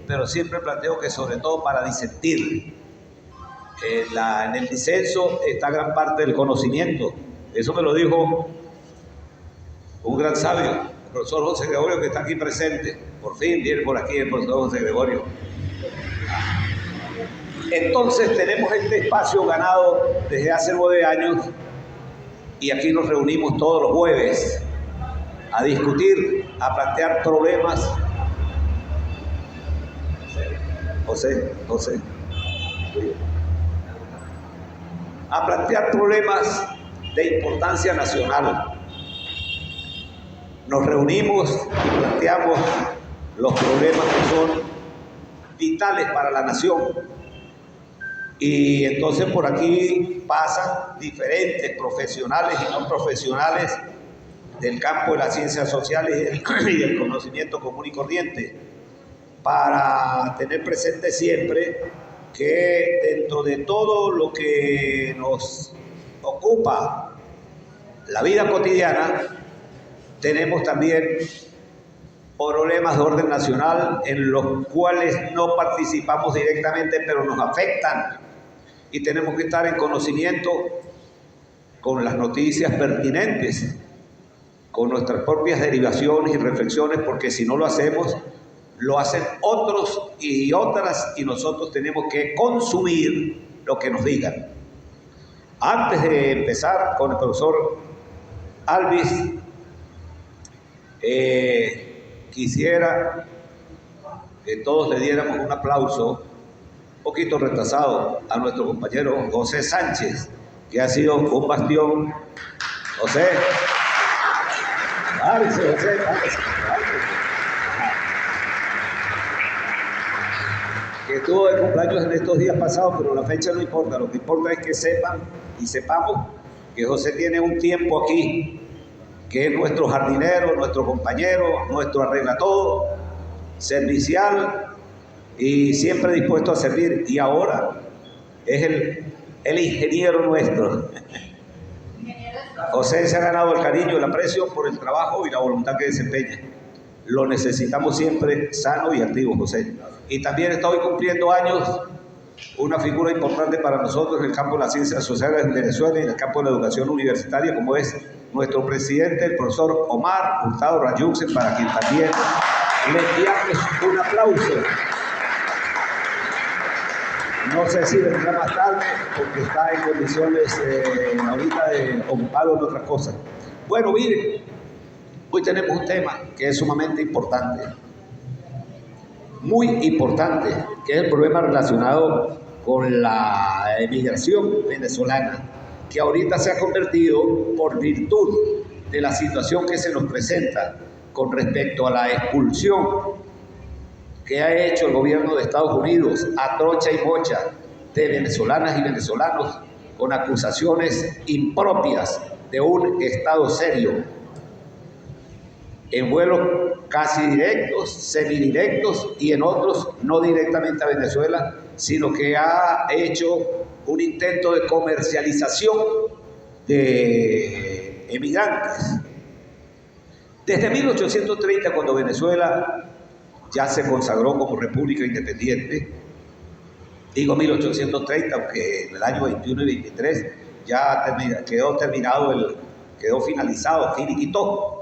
pero siempre planteo que sobre todo para disentir. En el disenso está gran parte del conocimiento. Eso me lo dijo un gran sabio, el profesor José Gregorio, que está aquí presente. Por fin viene por aquí el profesor José Gregorio. Entonces tenemos este espacio ganado desde hace 9 años y aquí nos reunimos todos los jueves a discutir, a plantear problemas. José. A plantear problemas de importancia nacional. Nos reunimos y planteamos los problemas que son vitales para la nación. Y entonces por aquí pasan diferentes profesionales y no profesionales del campo de las ciencias sociales y del conocimiento común y corriente, para tener presente siempre que dentro de todo lo que nos ocupa la vida cotidiana, tenemos también problemas de orden nacional en los cuales no participamos directamente, pero nos afectan y tenemos que estar en conocimiento con las noticias pertinentes, con nuestras propias derivaciones y reflexiones, porque si no lo hacemos, lo hacen otros y otras y nosotros tenemos que consumir lo que nos digan. Antes de empezar con el profesor Alvis, quisiera que todos le diéramos un aplauso, un poquito retrasado, a nuestro compañero José Sánchez, que ha sido un bastión. José, José. Que estuvo de cumpleaños en estos días pasados, pero la fecha no importa. Lo que importa es que sepan y sepamos que José tiene un tiempo aquí, que es nuestro jardinero, nuestro compañero, nuestro arreglattodo, servicial y siempre dispuesto a servir. Y ahora es el ingeniero nuestro. José se ha ganado el cariño y el aprecio por el trabajo y la voluntad que desempeña. Lo necesitamos siempre sano y activo, José. Y también está hoy cumpliendo años una figura importante para nosotros en el campo de las ciencias sociales en Venezuela y en el campo de la educación universitaria, como es nuestro presidente, el profesor Omar Hurtado Rayuxen, para quien también le enviamos un aplauso. No sé si vendrá más tarde porque está en condiciones ahorita de ocupado en otras cosas. Bueno, miren, hoy tenemos un tema que es sumamente importante, muy importante, que es el problema relacionado con la emigración venezolana, que ahorita se ha convertido, por virtud de la situación que se nos presenta con respecto a la expulsión que ha hecho el gobierno de Estados Unidos a trocha y mocha de venezolanas y venezolanos con acusaciones impropias de un Estado serio, en vuelos casi directos, semidirectos y en otros no directamente a Venezuela, sino que ha hecho un intento de comercialización de emigrantes. Desde 1830, cuando Venezuela ya se consagró como república independiente, digo 1830, aunque en el año 21 y 23 ya quedó finalizado, finiquitó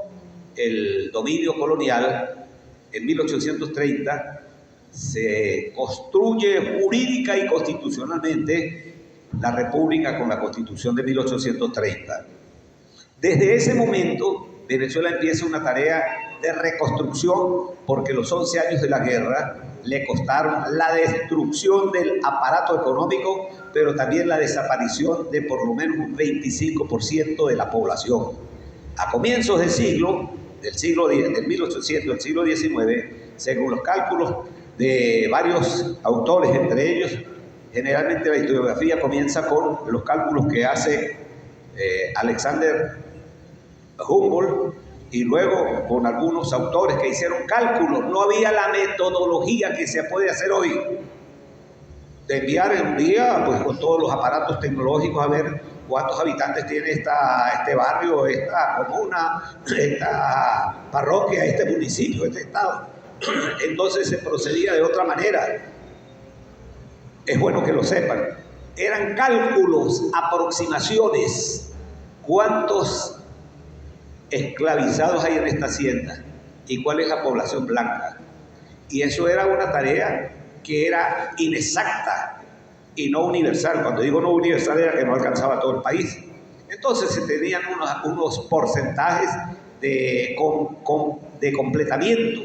el dominio colonial. En 1830 se construye jurídica y constitucionalmente la república con la constitución de 1830. Desde ese momento Venezuela empieza una tarea de reconstrucción, porque los 11 años de la guerra le costaron la destrucción del aparato económico, pero también la desaparición de por lo menos un 25% de la población. A comienzos del 1800, del siglo XIX, según los cálculos de varios autores, entre ellos, generalmente la historiografía comienza con los cálculos que hace Alexander Humboldt, y luego con algunos autores que hicieron cálculos. No había la metodología que se puede hacer hoy, de enviar en un día, pues con todos los aparatos tecnológicos, a ver cuántos habitantes tiene este barrio, esta comuna, esta parroquia, este municipio, este estado. entonces se procedía de otra manera. Es bueno que lo sepan. Eran cálculos, aproximaciones. ¿Cuántos esclavizados hay en esta hacienda? ¿Y cuál es la población blanca? Y eso era una tarea que era inexacta y no universal. Cuando digo no universal era que no alcanzaba a todo el país. Entonces se tenían unos porcentajes de completamiento.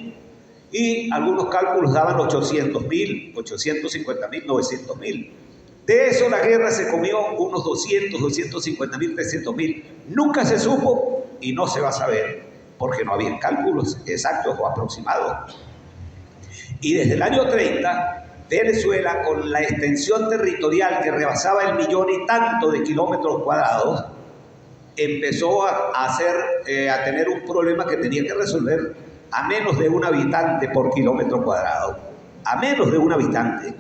Y algunos cálculos daban 800.000, 850.000, 900.000. De eso la guerra se comió unos 250.000, 300.000. Nunca se supo y no se va a saber, porque no había cálculos exactos o aproximados. Y desde el año 30, Venezuela, con la extensión territorial que rebasaba el 1.000.000 y tanto de kilómetros cuadrados, empezó a tener un problema que tenía que resolver a menos de un habitante por kilómetro cuadrado. A menos de un habitante.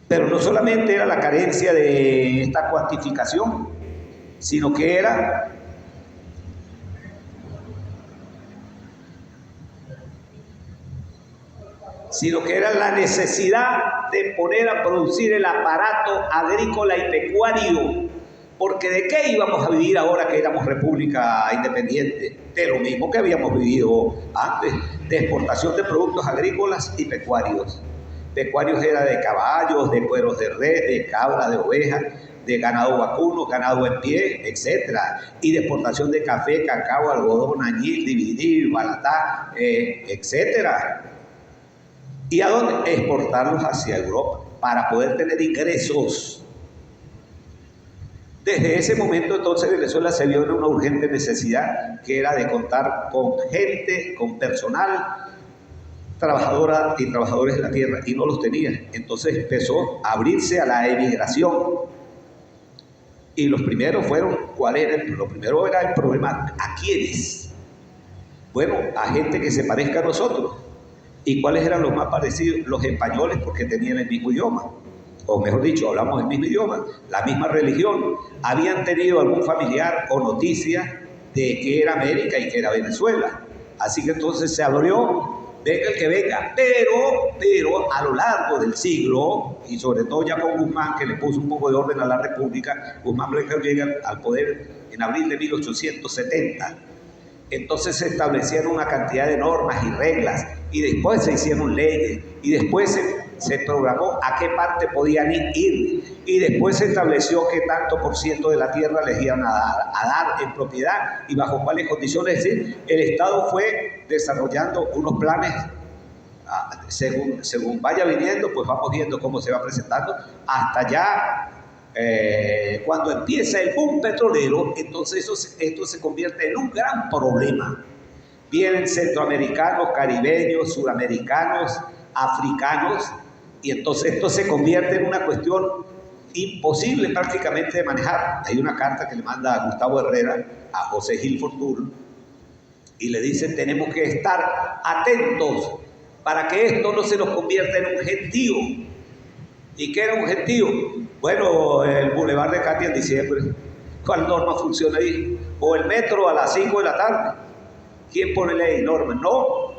Pero no solamente era la carencia de esta cuantificación, sino que era la necesidad de poner a producir el aparato agrícola y pecuario. Porque ¿de qué íbamos a vivir ahora que éramos república independiente? De lo mismo que habíamos vivido antes, de exportación de productos agrícolas y pecuarios. Pecuarios era de caballos, de cueros de res, de cabra, de ovejas, de ganado vacuno, ganado en pie, etc. Y de exportación de café, cacao, algodón, añil, dividir, balatá, etc. ¿Y a dónde? Exportarlos hacia Europa para poder tener ingresos. Desde ese momento entonces Venezuela se vio en una urgente necesidad que era de contar con gente, con personal, trabajadoras y trabajadores de la tierra, y no los tenía. Entonces empezó a abrirse a la emigración. Y los primeros fueron, ¿cuál era? Lo primero era el problema, ¿a quiénes? Bueno, a gente que se parezca a nosotros. ¿Y cuáles eran los más parecidos? Los españoles, porque tenían el mismo idioma. O mejor dicho, hablamos el mismo idioma, la misma religión. Habían tenido algún familiar o noticia de que era América y que era Venezuela. Así que entonces se abrió, venga el que venga, pero a lo largo del siglo, y sobre todo ya con Guzmán, que le puso un poco de orden a la República, Guzmán Blanco llega al poder en abril de 1870. Entonces se establecieron una cantidad de normas y reglas, y después se hicieron leyes, y después se programó a qué parte podían ir, y después se estableció qué tanto por ciento de la tierra les iban a dar en propiedad y bajo cuáles condiciones. Es decir, el Estado fue desarrollando unos planes, según vaya viniendo, pues vamos viendo cómo se va presentando, hasta ya cuando empieza el boom petrolero, entonces esto se convierte en un gran problema. Vienen centroamericanos, caribeños, sudamericanos, africanos, y entonces esto se convierte en una cuestión imposible prácticamente de manejar. Hay una carta que le manda Gustavo Herrera a José Gil Fortul y le dice: tenemos que estar atentos para que esto no se nos convierta en un gentío. ¿Y qué era un gentío? Bueno, el Boulevard de Katia en diciembre. ¿Cuál norma funciona ahí? O el metro a las 5 de la tarde. ¿Quién pone ley y normas? No.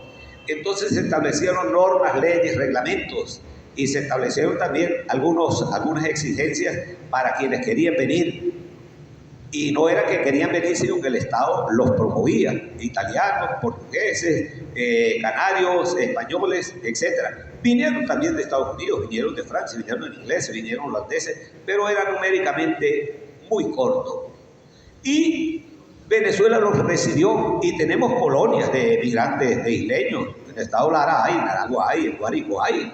Entonces se establecieron normas, leyes, reglamentos, y se establecieron también algunas exigencias para quienes querían venir. Y no era que querían venir, sino que el Estado los promovía. Italianos, portugueses, canarios, españoles, etc. Vinieron también de Estados Unidos, vinieron de Francia, vinieron ingleses, vinieron holandeses, pero era numéricamente muy corto. Y Venezuela los recibió, y tenemos colonias de migrantes de isleños. En el estado Lara hay, en Aragua hay, en Guárico hay.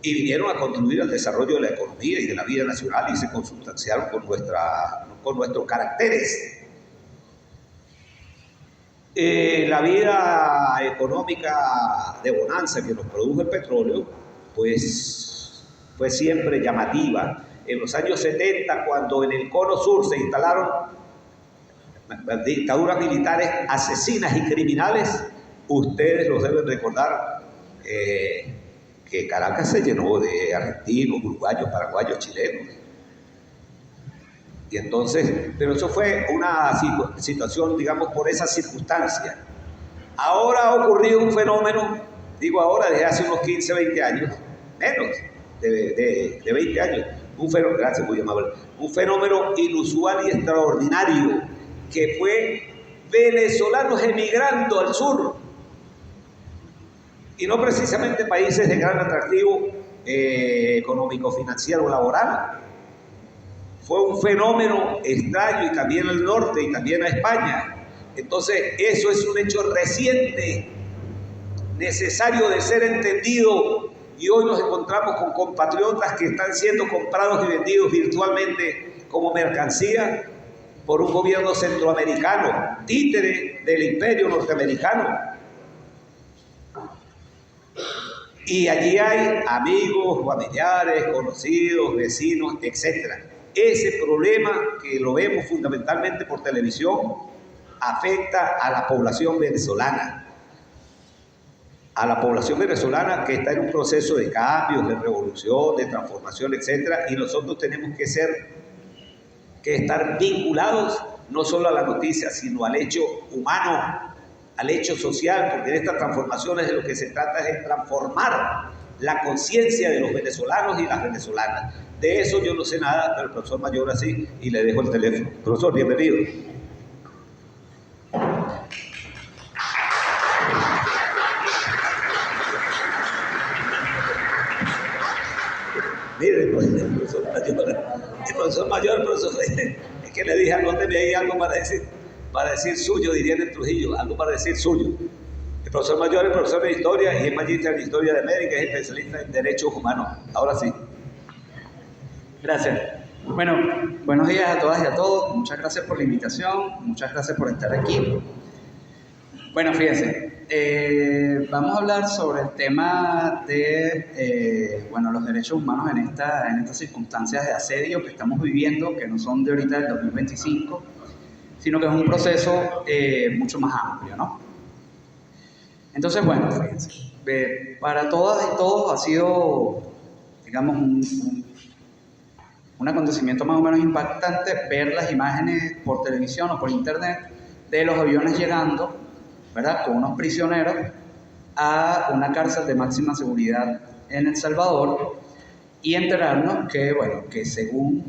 Y vinieron a contribuir al desarrollo de la economía y de la vida nacional, y se consustanciaron con nuestros caracteres. La vida económica de bonanza que nos produjo el petróleo, pues fue siempre llamativa. En los años 70, cuando en el cono sur se instalaron dictaduras militares asesinas y criminales, ustedes los deben recordar, que Caracas se llenó de argentinos, uruguayos, paraguayos, chilenos. Y entonces, pero eso fue una situación, digamos, por esa circunstancia. Ahora ha ocurrido un fenómeno, digo ahora, desde hace unos 15, 20 años, menos de 20 años, un fenómeno, gracias, muy amable, un fenómeno inusual y extraordinario, que fue venezolanos emigrando al sur, y no precisamente países de gran atractivo económico, financiero, laboral. Fue un fenómeno extraño, y también al norte y también a España. Entonces, eso es un hecho reciente, necesario de ser entendido, y hoy nos encontramos con compatriotas que están siendo comprados y vendidos virtualmente como mercancía por un gobierno centroamericano, títere del imperio norteamericano. Y allí hay amigos, familiares, conocidos, vecinos, etc. Ese problema, que lo vemos fundamentalmente por televisión, afecta a la población venezolana. A la población venezolana, que está en un proceso de cambios, de revolución, de transformación, etc. Y nosotros tenemos que estar vinculados no solo a la noticia, sino al hecho humano, al hecho social, porque en estas transformaciones de lo que se trata es de transformar la conciencia de los venezolanos y las venezolanas. De eso yo no sé nada, pero el profesor Mayor así, y le dejo el teléfono. Profesor, bienvenido. Mire, pues, el profesor Mayor, es que le dije, anóteme ahí algo para decir suyo, dirían en Trujillo, algo para decir suyo. El profesor Mayor es profesor de historia y es magíster en historia de América, es especialista en derechos humanos. Ahora sí. Gracias. Bueno, buenos días a todas y a todos. Muchas gracias por la invitación, muchas gracias por estar aquí. Bueno, fíjense, vamos a hablar sobre el tema de los derechos humanos en estas circunstancias de asedio que estamos viviendo, que no son de ahorita del 2025, sino que es un proceso mucho más amplio, ¿no? Entonces, bueno, fíjense, para todas y todos ha sido, digamos, un acontecimiento más o menos impactante ver las imágenes por televisión o por internet de los aviones llegando, ¿verdad?, con unos prisioneros a una cárcel de máxima seguridad en El Salvador, y enterarnos que según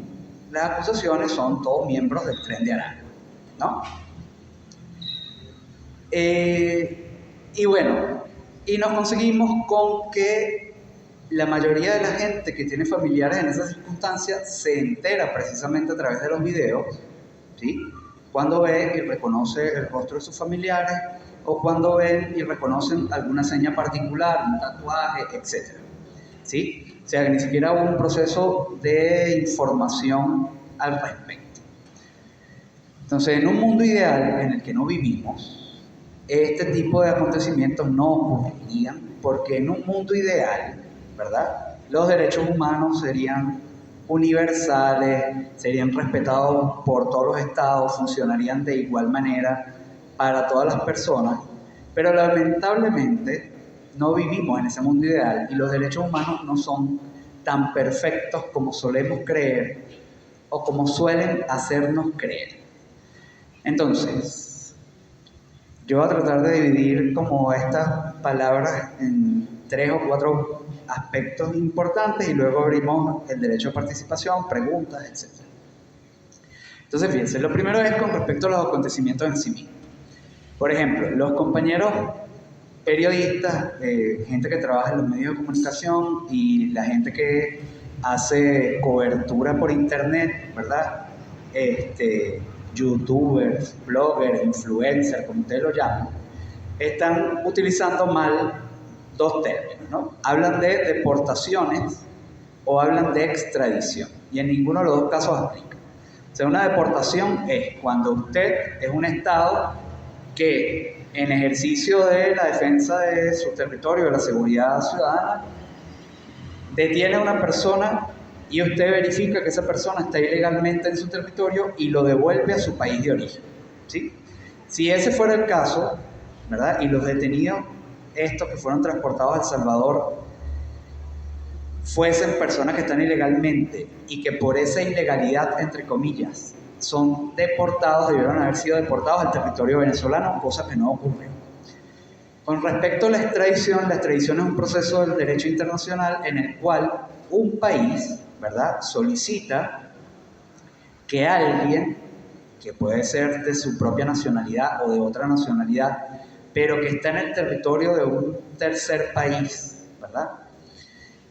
las acusaciones son todos miembros del Tren de Aragua, ¿no? Y nos conseguimos con que la mayoría de la gente que tiene familiares en esas circunstancias se entera precisamente a través de los videos, ¿sí?, cuando ve y reconoce el rostro de sus familiares, o cuando ven y reconocen alguna seña particular, un tatuaje, etc. ¿Sí? O sea, que ni siquiera hubo un proceso de información al respecto. Entonces, en un mundo ideal en el que no vivimos, este tipo de acontecimientos no ocurrirían, porque en un mundo ideal, ¿verdad?, los derechos humanos serían universales, serían respetados por todos los estados, funcionarían de igual manera para todas las personas, pero lamentablemente no vivimos en ese mundo ideal y los derechos humanos no son tan perfectos como solemos creer o como suelen hacernos creer. Entonces, yo voy a tratar de dividir como estas palabras en 3 o 4 aspectos importantes y luego abrimos el derecho a participación, preguntas, etc. Entonces, fíjense, lo primero es con respecto a los acontecimientos en sí mismos. Por ejemplo, los compañeros periodistas, gente que trabaja en los medios de comunicación y la gente que hace cobertura por internet, ¿verdad? Youtubers, bloggers, influencers, como ustedes lo llaman, están utilizando mal 2 términos, ¿no? Hablan de deportaciones o hablan de extradición, y en ninguno de los 2 casos aplica. O sea, una deportación es cuando usted es un estado que en ejercicio de la defensa de su territorio, de la seguridad ciudadana, detiene a una persona y usted verifica que esa persona está ilegalmente en su territorio y lo devuelve a su país de origen, ¿sí? Si ese fuera el caso, ¿verdad?, y los detenidos, estos que fueron transportados a El Salvador, fuesen personas que están ilegalmente y que por esa ilegalidad, entre comillas, son deportados, debieron haber sido deportados al territorio venezolano, cosa que no ocurrió. Con respecto a la extradición es un proceso del derecho internacional en el cual un país, ¿verdad?, solicita que alguien, que puede ser de su propia nacionalidad o de otra nacionalidad, pero que está en el territorio de un tercer país, ¿verdad?,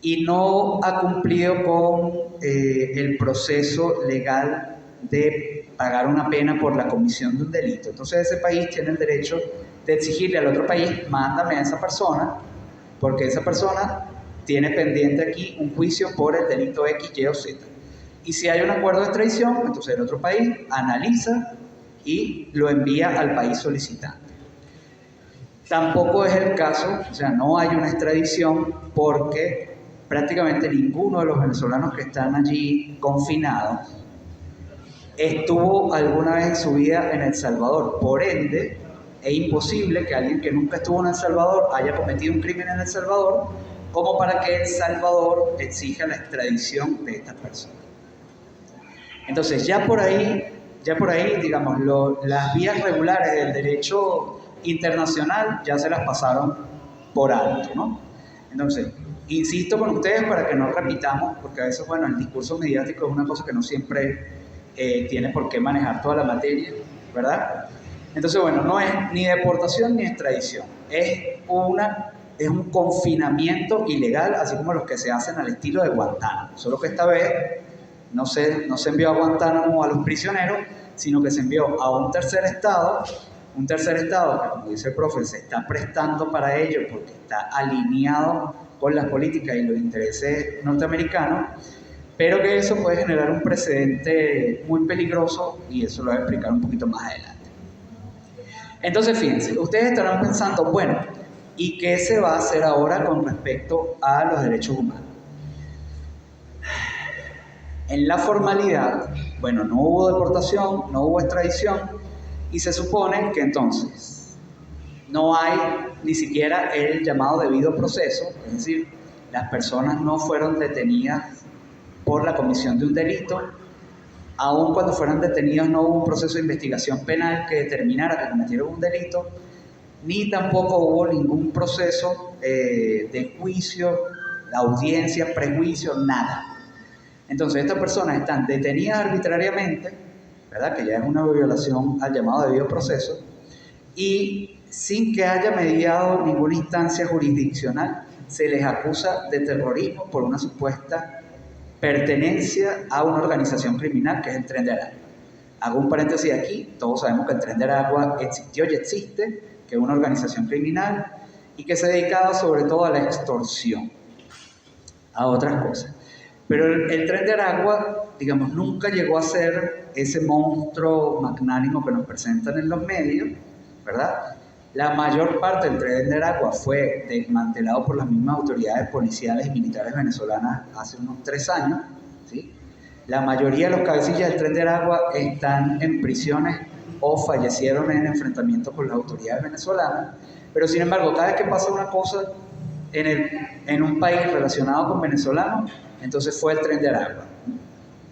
y no ha cumplido con el proceso legal de pagar una pena por la comisión de un delito. Entonces ese país tiene el derecho de exigirle al otro país: mándame a esa persona, porque esa persona tiene pendiente aquí un juicio por el delito X, Y o Z. Y si hay un acuerdo de extradición, entonces el otro país analiza y lo envía al país solicitante. Tampoco es el caso, o sea, no hay una extradición porque prácticamente ninguno de los venezolanos que están allí confinados estuvo alguna vez en su vida en El Salvador. Por ende, es imposible que alguien que nunca estuvo en El Salvador haya cometido un crimen en El Salvador como para que El Salvador exija la extradición de estas personas. Entonces, ya por ahí digamos, las vías regulares del derecho internacional ya se las pasaron por alto, ¿no? Entonces, insisto con ustedes para que no repitamos, porque a veces, bueno, el discurso mediático es una cosa que no siempre tiene por qué manejar toda la materia, ¿verdad? Entonces, bueno, no es ni deportación ni extradición, es un confinamiento ilegal, así como los que se hacen al estilo de Guantánamo, solo que esta vez no se envió a Guantánamo a los prisioneros, sino que se envió a un tercer estado que, como dice el profe, se está prestando para ello porque está alineado con las políticas y los intereses norteamericanos, pero que eso puede generar un precedente muy peligroso, y eso lo voy a explicar un poquito más adelante. Entonces, fíjense, ustedes estarán pensando, bueno, ¿y qué se va a hacer ahora con respecto a los derechos humanos? En la formalidad, bueno, no hubo deportación, no hubo extradición, y se supone que entonces no hay ni siquiera el llamado debido proceso, es decir, las personas no fueron detenidas por la comisión de un delito. Aun cuando fueron detenidos no hubo un proceso de investigación penal que determinara que cometieron un delito, ni tampoco hubo ningún proceso de juicio, audiencia, prejuicio, nada. Entonces estas personas están detenidas arbitrariamente, ¿verdad?, que ya es una violación al llamado debido proceso, y sin que haya mediado ninguna instancia jurisdiccional se les acusa de terrorismo por una supuesta pertenencia a una organización criminal que es el Tren de Aragua. Hago un paréntesis aquí, todos sabemos que el Tren de Aragua existió y existe, que es una organización criminal y que se dedicaba sobre todo a la extorsión, a otras cosas. Pero el Tren de Aragua, digamos, nunca llegó a ser ese monstruo magnánimo que nos presentan en los medios, ¿verdad? La mayor parte del Tren de Aragua fue desmantelado por las mismas autoridades policiales y militares venezolanas hace unos 3 años, ¿sí? La mayoría de los cabecillas del Tren de Aragua están en prisiones o fallecieron en enfrentamientos con las autoridades venezolanas, pero sin embargo, cada vez que pasa una cosa en un país relacionado con venezolanos, entonces fue el Tren de Aragua.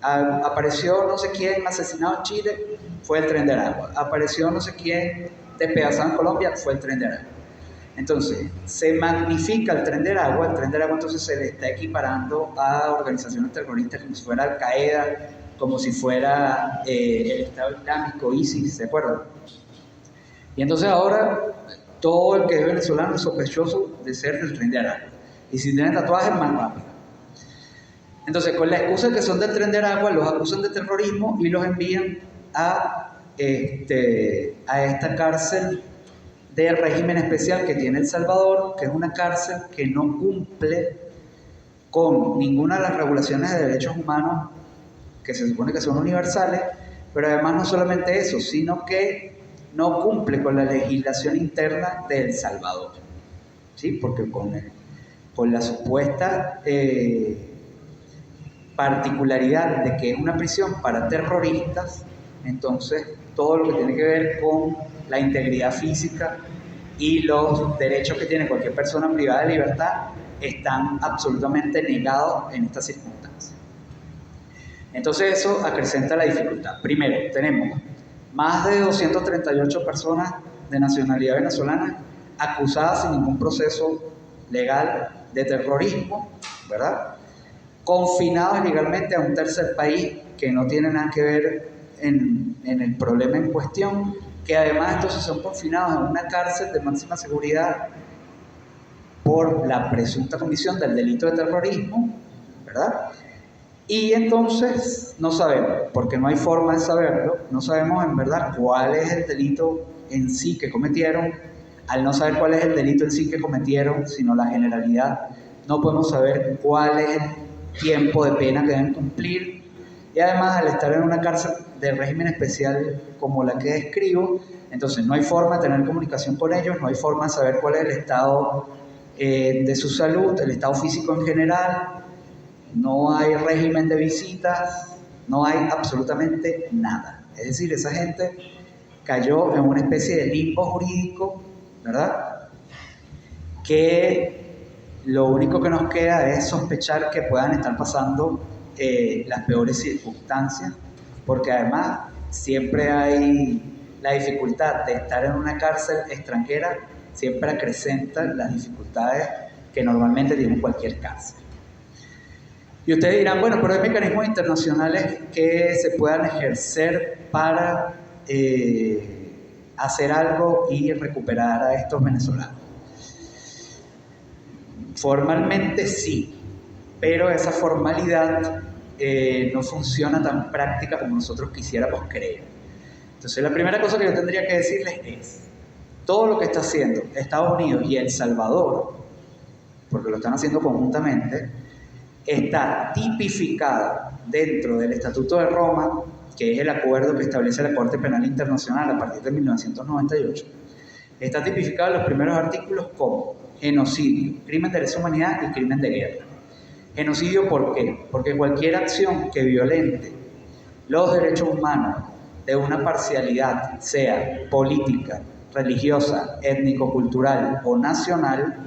Apareció no sé quién asesinado en Chile, fue el Tren de Aragua. Apareció no sé quién despedazado en Colombia, fue el Tren de Aragua. Entonces, se magnifica el Tren de Aragua. El Tren de Aragua entonces se le está equiparando a organizaciones terroristas como si fuera Al Qaeda, como si fuera el Estado Islámico, ISIS, ¿se acuerdan? Y entonces ahora todo el que es venezolano es sospechoso de ser del Tren de Aragua. Y si tienen tatuajes, más rápido. Entonces, con la excusa de que son del Tren de Aragua, los acusan de terrorismo y los envían a esta cárcel de régimen especial que tiene El Salvador, que es una cárcel que no cumple con ninguna de las regulaciones de derechos humanos que se supone que son universales, pero además no solamente eso, sino que no cumple con la legislación interna de El Salvador, ¿sí? Porque con la supuesta particularidad de que es una prisión para terroristas, entonces todo lo que tiene que ver con la integridad física y los derechos que tiene cualquier persona privada de libertad están absolutamente negados en estas circunstancias. Entonces eso acrecenta la dificultad. Primero, tenemos más de 238 personas de nacionalidad venezolana acusadas sin ningún proceso legal de terrorismo, ¿verdad? Confinados ilegalmente a un tercer país que no tiene nada que ver en el problema en cuestión, que además entonces son confinados en una cárcel de máxima seguridad por la presunta comisión del delito de terrorismo, ¿verdad? Y entonces no sabemos, porque no hay forma de saberlo, no sabemos en verdad cuál es el delito en sí que cometieron. Al no saber cuál es el delito en sí que cometieron, sino la generalidad, no podemos saber cuál es el tiempo de pena que deben cumplir. Y además, al estar en una cárcel de régimen especial como la que describo, entonces no hay forma de tener comunicación con ellos, no hay forma de saber cuál es el estado de su salud, el estado físico en general, no hay régimen de visitas, no hay absolutamente nada. Es decir, esa gente cayó en una especie de limbo jurídico, ¿verdad? Que lo único que nos queda es sospechar que puedan estar pasando las peores circunstancias, porque además siempre hay la dificultad de estar en una cárcel extranjera, siempre acrecenta las dificultades que normalmente tiene cualquier cárcel. Y ustedes dirán, bueno, pero hay mecanismos internacionales que se puedan ejercer para hacer algo y recuperar a estos venezolanos. Formalmente sí, pero esa formalidad no funciona tan práctica como nosotros quisiéramos creer. Entonces, la primera cosa que yo tendría que decirles es, todo lo que está haciendo Estados Unidos y El Salvador, porque lo están haciendo conjuntamente, está tipificado dentro del Estatuto de Roma, que es el acuerdo que establece la Corte Penal Internacional a partir de 1998. Está tipificado en los primeros artículos como genocidio, crimen de lesa humanidad y crimen de guerra. Genocidio, ¿por qué? Porque cualquier acción que violente los derechos humanos de una parcialidad, sea política, religiosa, étnico-cultural o nacional,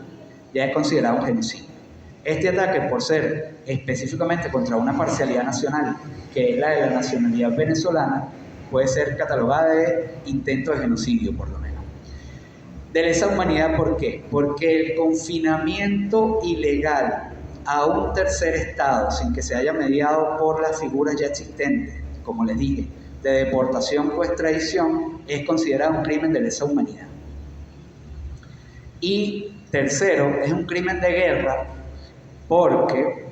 ya es considerado un genocidio. Este ataque, por ser específicamente contra una parcialidad nacional, que es la de la nacionalidad venezolana, puede ser catalogada de intento de genocidio, por lo menos. De lesa humanidad, ¿por qué? Porque el confinamiento ilegal a un tercer estado, sin que se haya mediado por las figuras ya existentes, como les dije, de deportación o extradición, es considerado un crimen de lesa humanidad. Y tercero, es un crimen de guerra porque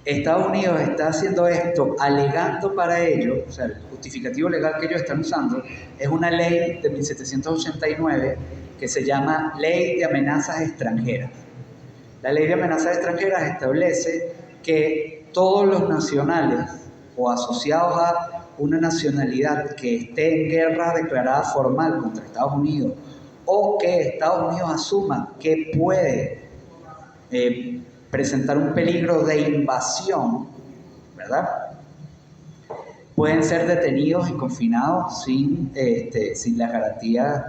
Estados Unidos está haciendo esto alegando para ello, o sea, el justificativo legal que ellos están usando es una ley de 1789 que se llama Ley de Amenazas Extranjeras. La Ley de Amenazas Extranjeras establece que todos los nacionales o asociados a una nacionalidad que esté en guerra declarada formal contra Estados Unidos o que Estados Unidos asuma que puede presentar un peligro de invasión, ¿verdad? Pueden ser detenidos y confinados sin las garantías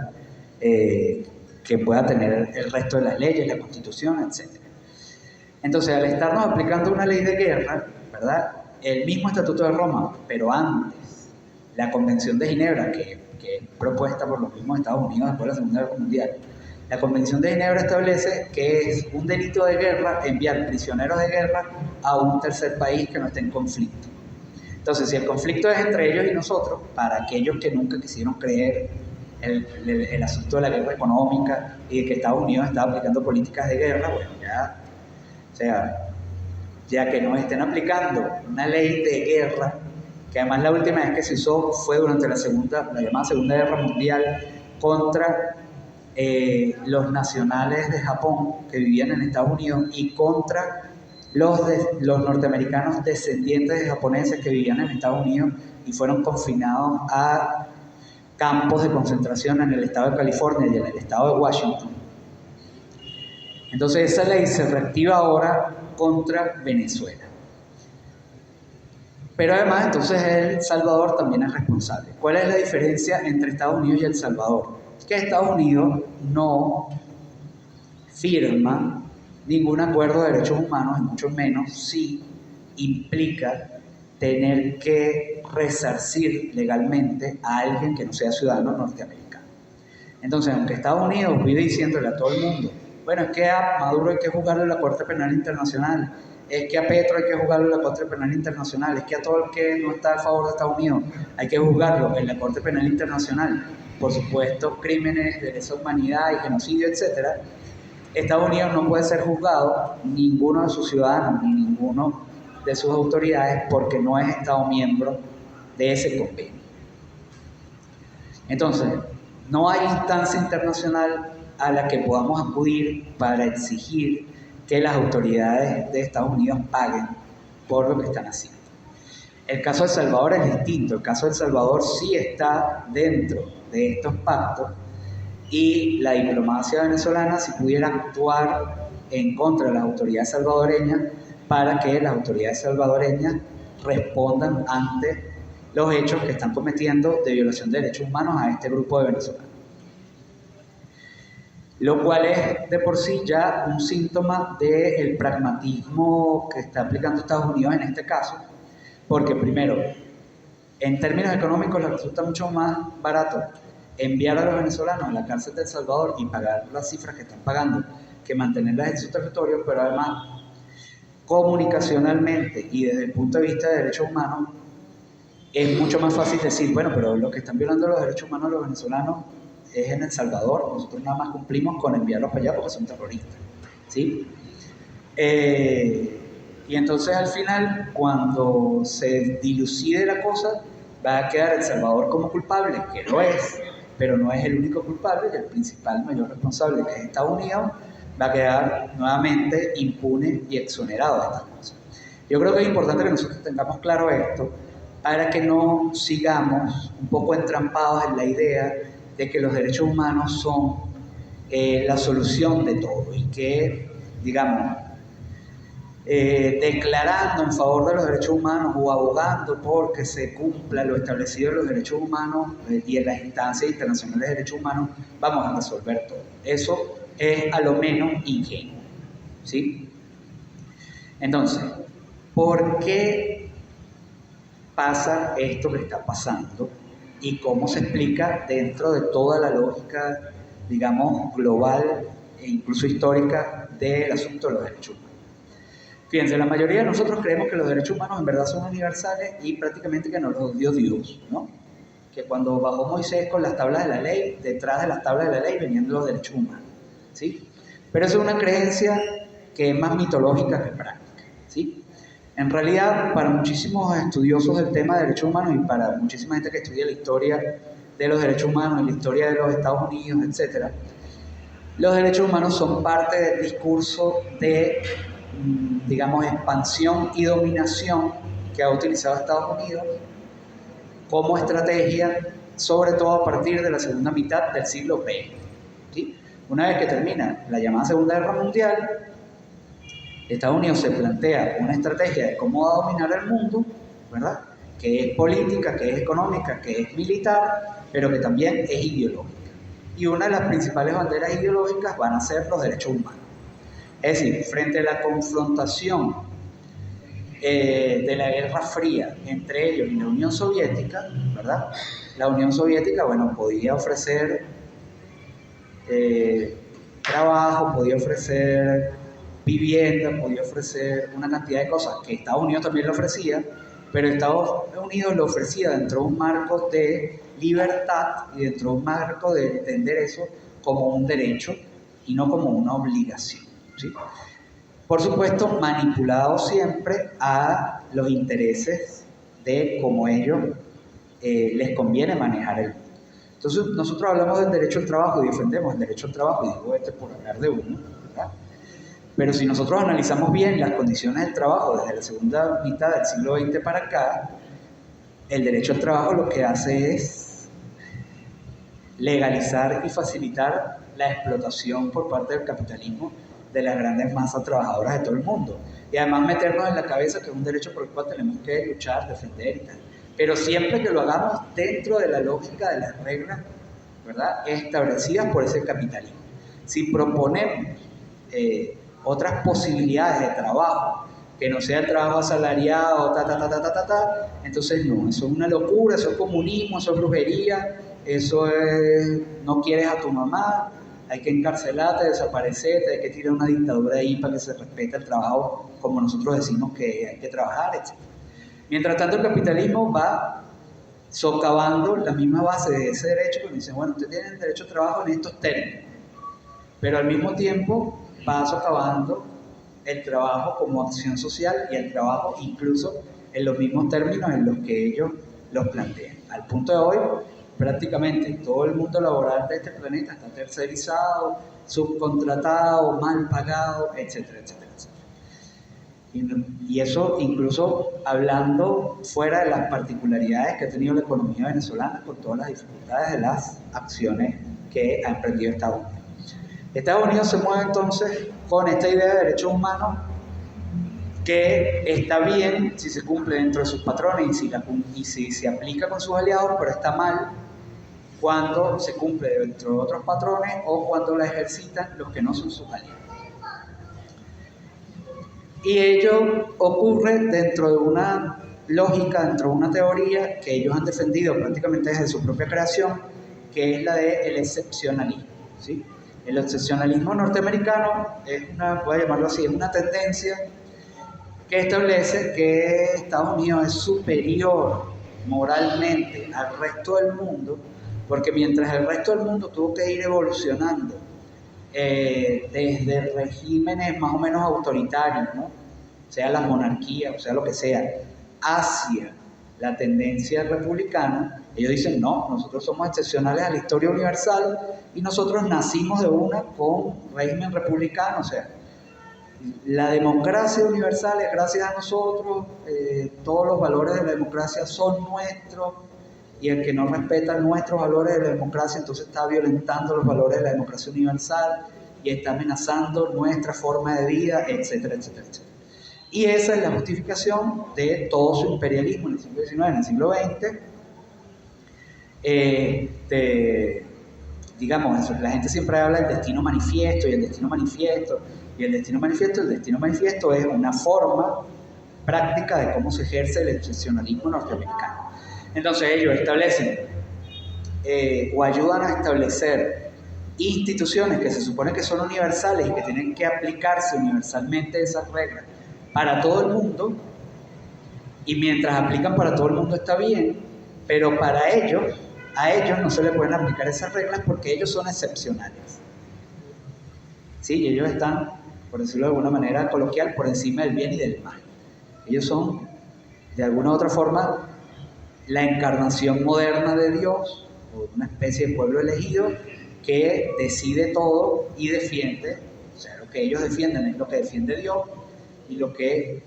que pueda tener el resto de las leyes, la Constitución, etc. Entonces, al estarnos aplicando una ley de guerra, ¿verdad? El mismo Estatuto de Roma, pero antes, la Convención de Ginebra, que es propuesta por los mismos Estados Unidos después de la Segunda Guerra Mundial, la Convención de Ginebra establece que es un delito de guerra enviar prisioneros de guerra a un tercer país que no esté en conflicto. Entonces, si el conflicto es entre ellos y nosotros, para aquellos que nunca quisieron creer el asunto de la guerra económica y de que Estados Unidos estaba aplicando políticas de guerra, bueno, ya que no estén aplicando una ley de guerra, que además la última vez que se usó fue durante la llamada Segunda Guerra Mundial contra los nacionales de Japón que vivían en Estados Unidos y contra los norteamericanos descendientes de japoneses que vivían en Estados Unidos y fueron confinados a campos de concentración en el estado de California y en el estado de Washington. Entonces esa ley se reactiva ahora contra Venezuela. Pero además entonces El Salvador también es responsable. ¿Cuál es la diferencia entre Estados Unidos y El Salvador? Que Estados Unidos no firma ningún acuerdo de derechos humanos, y mucho menos si implica tener que resarcir legalmente a alguien que no sea ciudadano norteamericano. Entonces, aunque Estados Unidos vive diciéndole a todo el mundo, bueno, es que a Maduro hay que juzgarlo en la Corte Penal Internacional, es que a Petro hay que juzgarlo en la Corte Penal Internacional, es que a todo el que no está a favor de Estados Unidos hay que juzgarlo en la Corte Penal Internacional por supuestos crímenes de lesa humanidad y genocidio, etc. Estados Unidos no puede ser juzgado, ninguno de sus ciudadanos ni ninguno de sus autoridades, porque no es Estado miembro de ese convenio. Entonces, no hay instancia internacional a la que podamos acudir para exigir que las autoridades de Estados Unidos paguen por lo que están haciendo. El caso de El Salvador es distinto. El caso de El Salvador sí está dentro de estos pactos y la diplomacia venezolana sí pudiera actuar en contra de las autoridades salvadoreñas para que las autoridades salvadoreñas respondan ante los hechos que están cometiendo de violación de derechos humanos a este grupo de venezolanos. Lo cual es de por sí ya un síntoma del pragmatismo que está aplicando Estados Unidos en este caso, porque primero, en términos económicos les resulta mucho más barato enviar a los venezolanos a la cárcel de El Salvador y pagar las cifras que están pagando que mantenerlas en su territorio, pero además comunicacionalmente y desde el punto de vista de derechos humanos es mucho más fácil decir, bueno, pero lo que están violando los derechos humanos de los venezolanos es en El Salvador, nosotros nada más cumplimos con enviarlos para allá porque son terroristas, ¿sí? Y entonces al final, cuando se dilucide la cosa, va a quedar El Salvador como culpable, que lo es, pero no es el único culpable, y el principal mayor responsable, que es Estados Unidos, va a quedar nuevamente impune y exonerado de estas cosas. Yo creo que es importante que nosotros tengamos claro esto, para que no sigamos un poco entrampados en la idea de que los derechos humanos son la solución de todo y que, digamos, declarando en favor de los derechos humanos o abogando porque se cumpla lo establecido en los derechos humanos y en las instancias internacionales de derechos humanos, vamos a resolver todo. Eso es a lo menos ingenuo, ¿sí? Entonces, ¿por qué pasa esto que está pasando y cómo se explica dentro de toda la lógica, digamos, global e incluso histórica del asunto de los derechos humanos? Fíjense, la mayoría de nosotros creemos que los derechos humanos en verdad son universales y prácticamente que nos los dio Dios, ¿no? Que cuando bajó Moisés con las tablas de la ley, detrás de las tablas de la ley venían los derechos humanos, ¿sí? Pero eso es una creencia que es más mitológica que práctica, ¿sí? En realidad, para muchísimos estudiosos del tema de derechos humanos y para muchísima gente que estudia la historia de los derechos humanos y la historia de los Estados Unidos, etc., los derechos humanos son parte del discurso de, digamos, expansión y dominación que ha utilizado Estados Unidos como estrategia, sobre todo a partir de la segunda mitad del siglo XX, ¿sí? Una vez que termina la llamada Segunda Guerra Mundial, Estados Unidos se plantea una estrategia de cómo va a dominar el mundo, ¿verdad? Que es política, que es económica, que es militar, pero que también es ideológica. Y una de las principales banderas ideológicas van a ser los derechos humanos. Es decir, frente a la confrontación de la Guerra Fría entre ellos y la Unión Soviética, ¿verdad? La Unión Soviética, bueno, podía ofrecer trabajo, podía ofrecer vivienda, podía ofrecer una cantidad de cosas que Estados Unidos también le ofrecía, pero Estados Unidos lo ofrecía dentro de un marco de libertad y dentro de un marco de entender eso como un derecho y no como una obligación, ¿sí? Por supuesto, manipulado siempre a los intereses de cómo ellos les conviene manejar el mundo. Entonces, nosotros hablamos del derecho al trabajo y defendemos el derecho al trabajo, y digo por hablar de uno, ¿verdad? Pero si nosotros analizamos bien las condiciones del trabajo desde la segunda mitad del siglo XX para acá, el derecho al trabajo lo que hace es legalizar y facilitar la explotación por parte del capitalismo de las grandes masas trabajadoras de todo el mundo. Y además meternos en la cabeza que es un derecho por el cual tenemos que luchar, defender y tal. Pero siempre que lo hagamos dentro de la lógica de las reglas, ¿verdad?, establecidas por ese capitalismo. Si proponemos otras posibilidades de trabajo, que no sea el trabajo asalariado, entonces no, eso es una locura, eso es comunismo, eso es brujería, eso es, no quieres a tu mamá, hay que encarcelarte, desaparecerte, hay que tirar una dictadura ahí para que se respete el trabajo como nosotros decimos que hay que trabajar, etc. Mientras tanto, el capitalismo va socavando la misma base de ese derecho, que dice, bueno, usted tiene el derecho a trabajo en estos términos, pero al mismo tiempo va socavando el trabajo como acción social y el trabajo incluso en los mismos términos en los que ellos los plantean. Al punto de hoy, prácticamente todo el mundo laboral de este planeta está tercerizado, subcontratado, mal pagado, etcétera, etcétera, etcétera. Y eso incluso hablando fuera de las particularidades que ha tenido la economía venezolana con todas las dificultades de las acciones que ha emprendido Estados Unidos. Estados Unidos se mueve entonces con esta idea de derechos humanos que está bien si se cumple dentro de sus patrones y si se aplica con sus aliados, pero está mal cuando se cumple dentro de otros patrones o cuando la ejercitan los que no son sus aliados. Y ello ocurre dentro de una lógica, dentro de una teoría que ellos han defendido prácticamente desde su propia creación, que es la del excepcionalismo, ¿sí? El excepcionalismo norteamericano es voy a llamarlo así, es una tendencia que establece que Estados Unidos es superior moralmente al resto del mundo, porque mientras el resto del mundo tuvo que ir evolucionando desde regímenes más o menos autoritarios, ¿no? Sea la monarquía, o sea lo que sea, hacia la tendencia republicana, ellos dicen, no, nosotros somos excepcionales a la historia universal y nosotros nacimos de una con régimen republicano, o sea, la democracia universal es gracias a nosotros, todos los valores de la democracia son nuestros, y el que no respeta nuestros valores de la democracia entonces está violentando los valores de la democracia universal y está amenazando nuestra forma de vida, etcétera, etcétera, etcétera. Y esa es la justificación de todo su imperialismo en el siglo XIX, en el siglo XX. Digamos eso, la gente siempre habla del destino manifiesto y el destino manifiesto, y el destino manifiesto es una forma práctica de cómo se ejerce el excepcionalismo norteamericano. Entonces ellos establecen o ayudan a establecer instituciones que se supone que son universales y que tienen que aplicarse universalmente esas reglas para todo el mundo, y mientras aplican para todo el mundo está bien, pero para ellos, a ellos no se les pueden aplicar esas reglas porque ellos son excepcionales. Sí, ellos están, por decirlo de alguna manera coloquial, por encima del bien y del mal. Ellos son, de alguna u otra forma, la encarnación moderna de Dios, o una especie de pueblo elegido que decide todo y defiende, o sea, lo que ellos defienden es lo que defiende Dios, y el que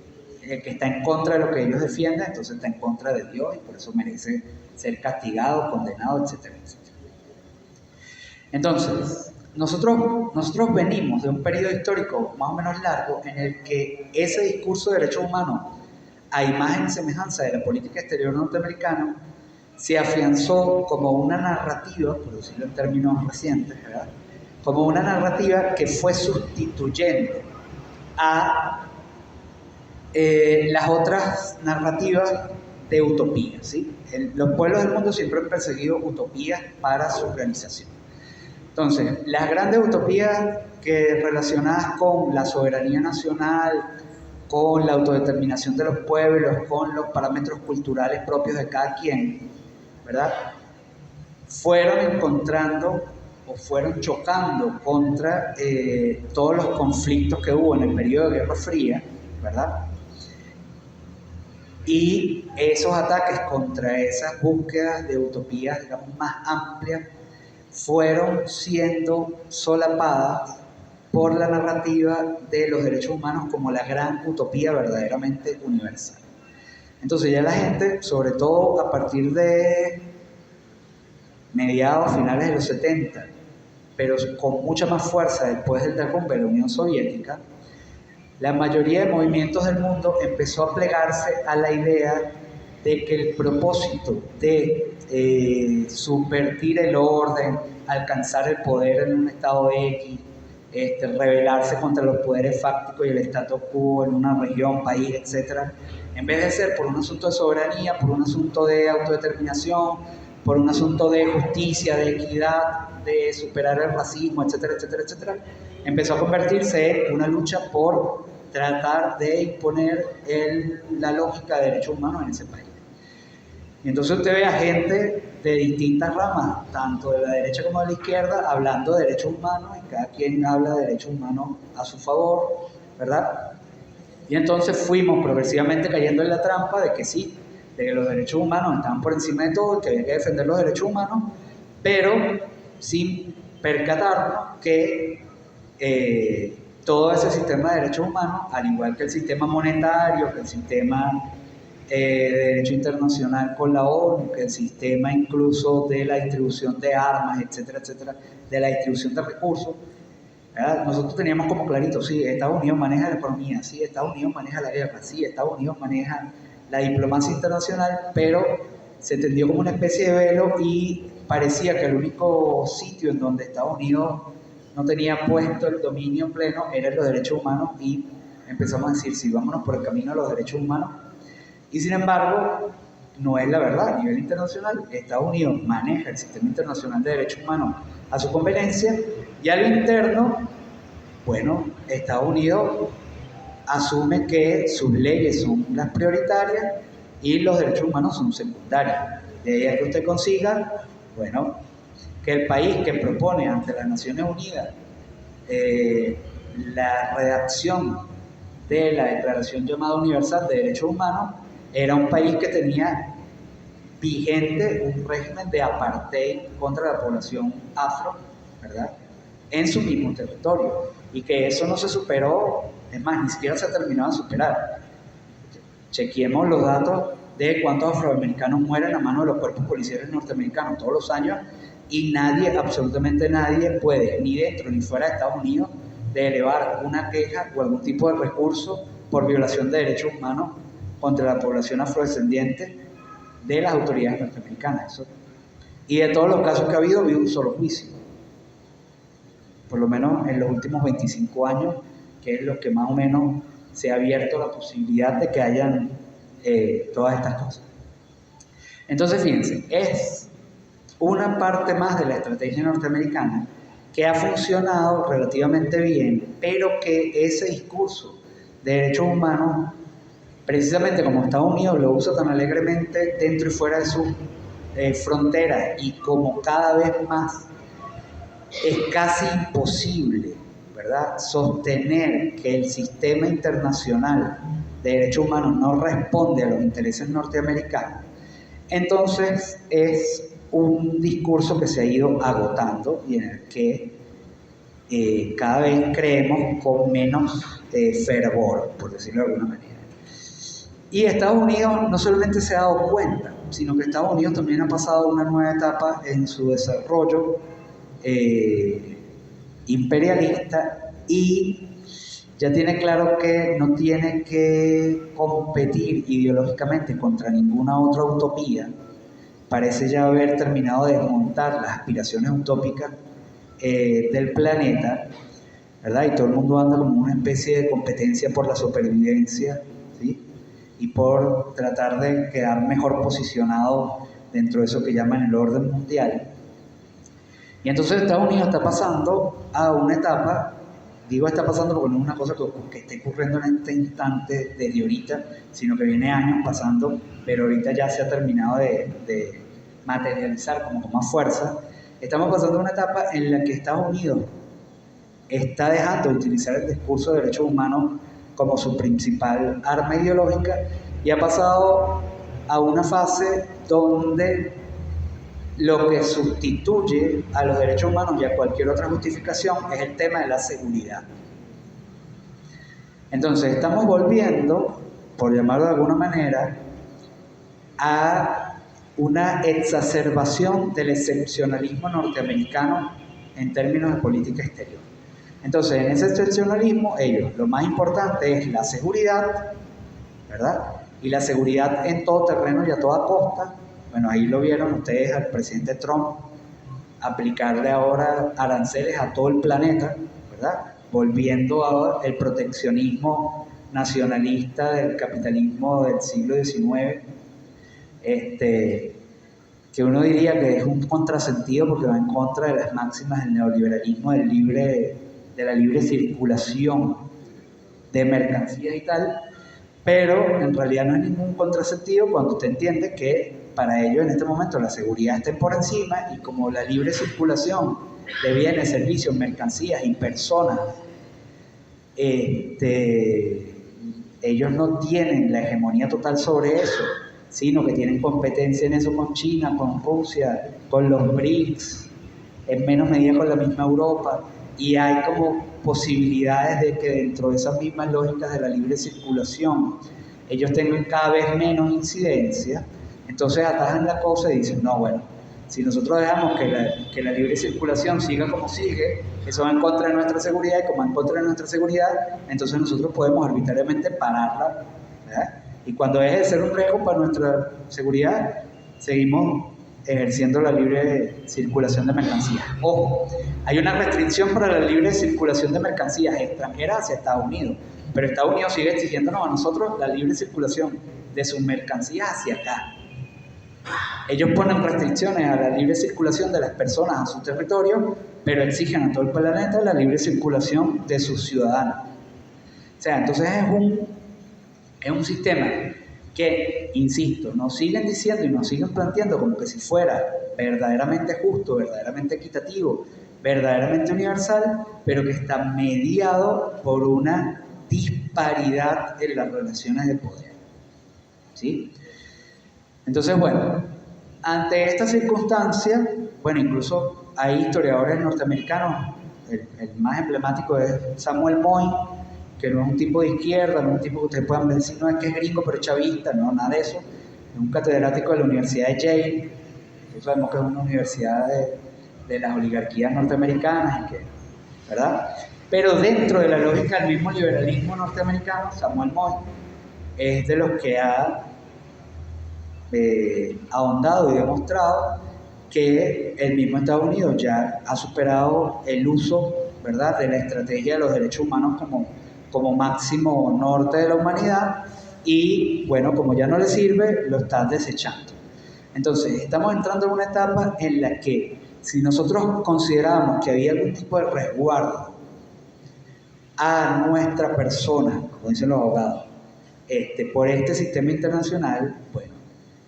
está en contra de lo que ellos defienden, entonces está en contra de Dios y por eso merece ser castigado, condenado, etcétera, etcétera. Entonces, nosotros venimos de un periodo histórico más o menos largo en el que ese discurso de derechos humanos, a imagen y semejanza de la política exterior norteamericana, se afianzó como una narrativa, por decirlo en términos recientes, ¿verdad? Como una narrativa que fue sustituyendo a las otras narrativas de utopía, ¿sí? Los pueblos del mundo siempre han perseguido utopías para su realización. Entonces, las grandes utopías que relacionadas con la soberanía nacional, con la autodeterminación de los pueblos, con los parámetros culturales propios de cada quien, ¿verdad? Fueron encontrando o fueron chocando contra todos los conflictos que hubo en el periodo de Guerra Fría, ¿verdad? Y esos ataques contra esas búsquedas de utopías, digamos, más amplias, fueron siendo solapadas por la narrativa de los derechos humanos como la gran utopía verdaderamente universal. Entonces ya la gente, sobre todo a partir de mediados, finales de los 70, pero con mucha más fuerza después del derrumbe de la Unión Soviética, la mayoría de movimientos del mundo empezó a plegarse a la idea de que el propósito de subvertir el orden, alcanzar el poder en un estado X, rebelarse contra los poderes fácticos y el status quo en una región, país, etc., en vez de ser por un asunto de soberanía, por un asunto de autodeterminación, por un asunto de justicia, de equidad, de superar el racismo, etcétera, etcétera, etcétera, empezó a convertirse en una lucha por tratar de imponer la lógica de derechos humanos en ese país. Y entonces usted ve a gente de distintas ramas, tanto de la derecha como de la izquierda, hablando de derechos humanos, y cada quien habla de derechos humanos a su favor, ¿verdad? Y entonces fuimos progresivamente cayendo en la trampa de que sí, de que los derechos humanos estaban por encima de todo, que había que defender los derechos humanos, pero sin percatarnos que todo ese sistema de derechos humanos, al igual que el sistema monetario, que el sistema de derecho internacional con la ONU, que el sistema incluso de la distribución de armas, etcétera, etcétera, de la distribución de recursos, ¿verdad? Nosotros teníamos como clarito, sí, Estados Unidos maneja la economía, sí, Estados Unidos maneja la guerra, sí, Estados Unidos maneja la diplomacia internacional, pero se tendió como una especie de velo y parecía que el único sitio en donde Estados Unidos no tenía puesto el dominio pleno eran los derechos humanos, y empezamos a decir, sí, vámonos por el camino de los derechos humanos. Y sin embargo, no es la verdad. A nivel internacional, Estados Unidos maneja el sistema internacional de derechos humanos a su conveniencia, y a lo interno, bueno, Estados Unidos asume que sus leyes son las prioritarias y los derechos humanos son secundarios. De ahí a que usted consiga, bueno, que el país que propone ante las Naciones Unidas la redacción de la Declaración llamada Universal de Derechos Humanos era un país que tenía vigente un régimen de apartheid contra la población afro, ¿verdad?, en su mismo territorio, y que eso no se superó, es más, ni siquiera se ha terminado de superar. Chequeemos los datos de cuántos afroamericanos mueren a mano de los cuerpos policiales norteamericanos todos los años, y nadie, absolutamente nadie, puede, ni dentro ni fuera de Estados Unidos, de elevar una queja o algún tipo de recurso por violación de derechos humanos contra la población afrodescendiente de las autoridades norteamericanas. Eso. Y de todos los casos que ha habido un solo juicio, por lo menos en los últimos 25 años, que es lo que más o menos se ha abierto la posibilidad de que hayan todas estas cosas. Entonces, fíjense, es una parte más de la estrategia norteamericana que ha funcionado relativamente bien, pero que ese discurso de derechos humanos, precisamente como Estados Unidos lo usa tan alegremente dentro y fuera de sus fronteras, y como cada vez más es casi imposible, ¿verdad?, sostener que el sistema internacional de derechos humanos no responde a los intereses norteamericanos, entonces es un discurso que se ha ido agotando y en el que cada vez creemos con menos fervor, por decirlo de alguna manera. Y Estados Unidos no solamente se ha dado cuenta, sino que Estados Unidos también ha pasado una nueva etapa en su desarrollo imperialista, y ya tiene claro que no tiene que competir ideológicamente contra ninguna otra utopía. Parece ya haber terminado de desmontar las aspiraciones utópicas del planeta, ¿verdad? Y todo el mundo anda como una especie de competencia por la supervivencia, ¿sí?, y por tratar de quedar mejor posicionado dentro de eso que llaman el orden mundial. Y entonces Estados Unidos está pasando a una etapa, digo está pasando porque no es una cosa que esté ocurriendo en este instante desde ahorita, sino que viene años pasando, pero ahorita ya se ha terminado de materializar como con más fuerza. Estamos pasando a una etapa en la que Estados Unidos está dejando de utilizar el discurso de derechos humanos como su principal arma ideológica, y ha pasado a una fase donde lo que sustituye a los derechos humanos y a cualquier otra justificación es el tema de la seguridad. Entonces estamos volviendo, por llamarlo de alguna manera, a una exacerbación del excepcionalismo norteamericano en términos de política exterior. Entonces, en ese excepcionalismo, lo más importante es la seguridad, ¿verdad? Y la seguridad en todo terreno y a toda costa. Bueno, ahí lo vieron ustedes al presidente Trump aplicarle ahora aranceles a todo el planeta, ¿verdad?, volviendo al proteccionismo nacionalista del capitalismo del siglo XIX. que uno diría que es un contrasentido porque va en contra de las máximas del neoliberalismo, de la libre circulación de mercancías y tal, pero en realidad no es ningún contrasentido cuando usted entiende que para ellos en este momento la seguridad está por encima, y como la libre circulación de bienes, servicios, mercancías y personas, ellos no tienen la hegemonía total sobre eso, sino que tienen competencia en eso con China, con Rusia, con los BRICS, en menos medida con la misma Europa, y hay como posibilidades de que dentro de esas mismas lógicas de la libre circulación ellos tengan cada vez menos incidencia. Entonces atajan la cosa y dicen, no, bueno, si nosotros dejamos que la libre circulación siga como sigue, eso va en contra de nuestra seguridad, y como va en contra de nuestra seguridad, entonces nosotros podemos arbitrariamente pararla, ¿verdad? Y cuando deje de ser un riesgo para nuestra seguridad, seguimos ejerciendo la libre circulación de mercancías. Ojo, hay una restricción para la libre circulación de mercancías extranjeras hacia Estados Unidos, pero Estados Unidos sigue exigiéndonos a nosotros la libre circulación de sus mercancías hacia acá. Ellos ponen restricciones a la libre circulación de las personas a su territorio, pero exigen a todo el planeta la libre circulación de sus ciudadanos. O sea, entonces es un sistema que, insisto, nos siguen diciendo y nos siguen planteando como que si fuera verdaderamente justo, verdaderamente equitativo, verdaderamente universal, pero que está mediado por una disparidad en las relaciones de poder, ¿sí? Entonces, bueno, ante esta circunstancia, bueno, incluso hay historiadores norteamericanos, el más emblemático es Samuel Moy, que no es un tipo de izquierda, no es un tipo que ustedes puedan decir, no es que es gringo pero es chavista, no, nada de eso. Es un catedrático de la Universidad de Yale, que sabemos que es una universidad de las oligarquías norteamericanas, ¿verdad? Pero dentro de la lógica del mismo liberalismo norteamericano, Samuel Moy es de los que ha ahondado y demostrado que el mismo Estados Unidos ya ha superado el uso, ¿verdad?, de la estrategia de los derechos humanos como máximo norte de la humanidad, y bueno, como ya no le sirve, lo está desechando. Entonces, estamos entrando en una etapa en la que, si nosotros considerábamos que había algún tipo de resguardo a nuestra persona, como dicen los abogados, por este sistema internacional, bueno,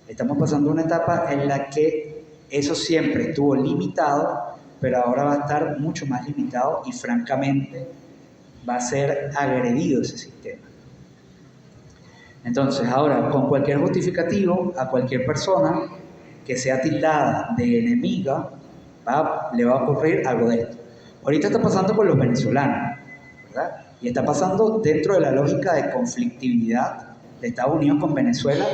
estamos pasando una etapa en la que eso siempre estuvo limitado, pero ahora va a estar mucho más limitado y francamente va a ser agredido ese sistema. Entonces, ahora, con cualquier justificativo, a cualquier persona que sea tildada de enemiga, le va a ocurrir algo de esto. Ahorita está pasando con los venezolanos, ¿verdad? Y está pasando dentro de la lógica de conflictividad de Estados Unidos con Venezuela,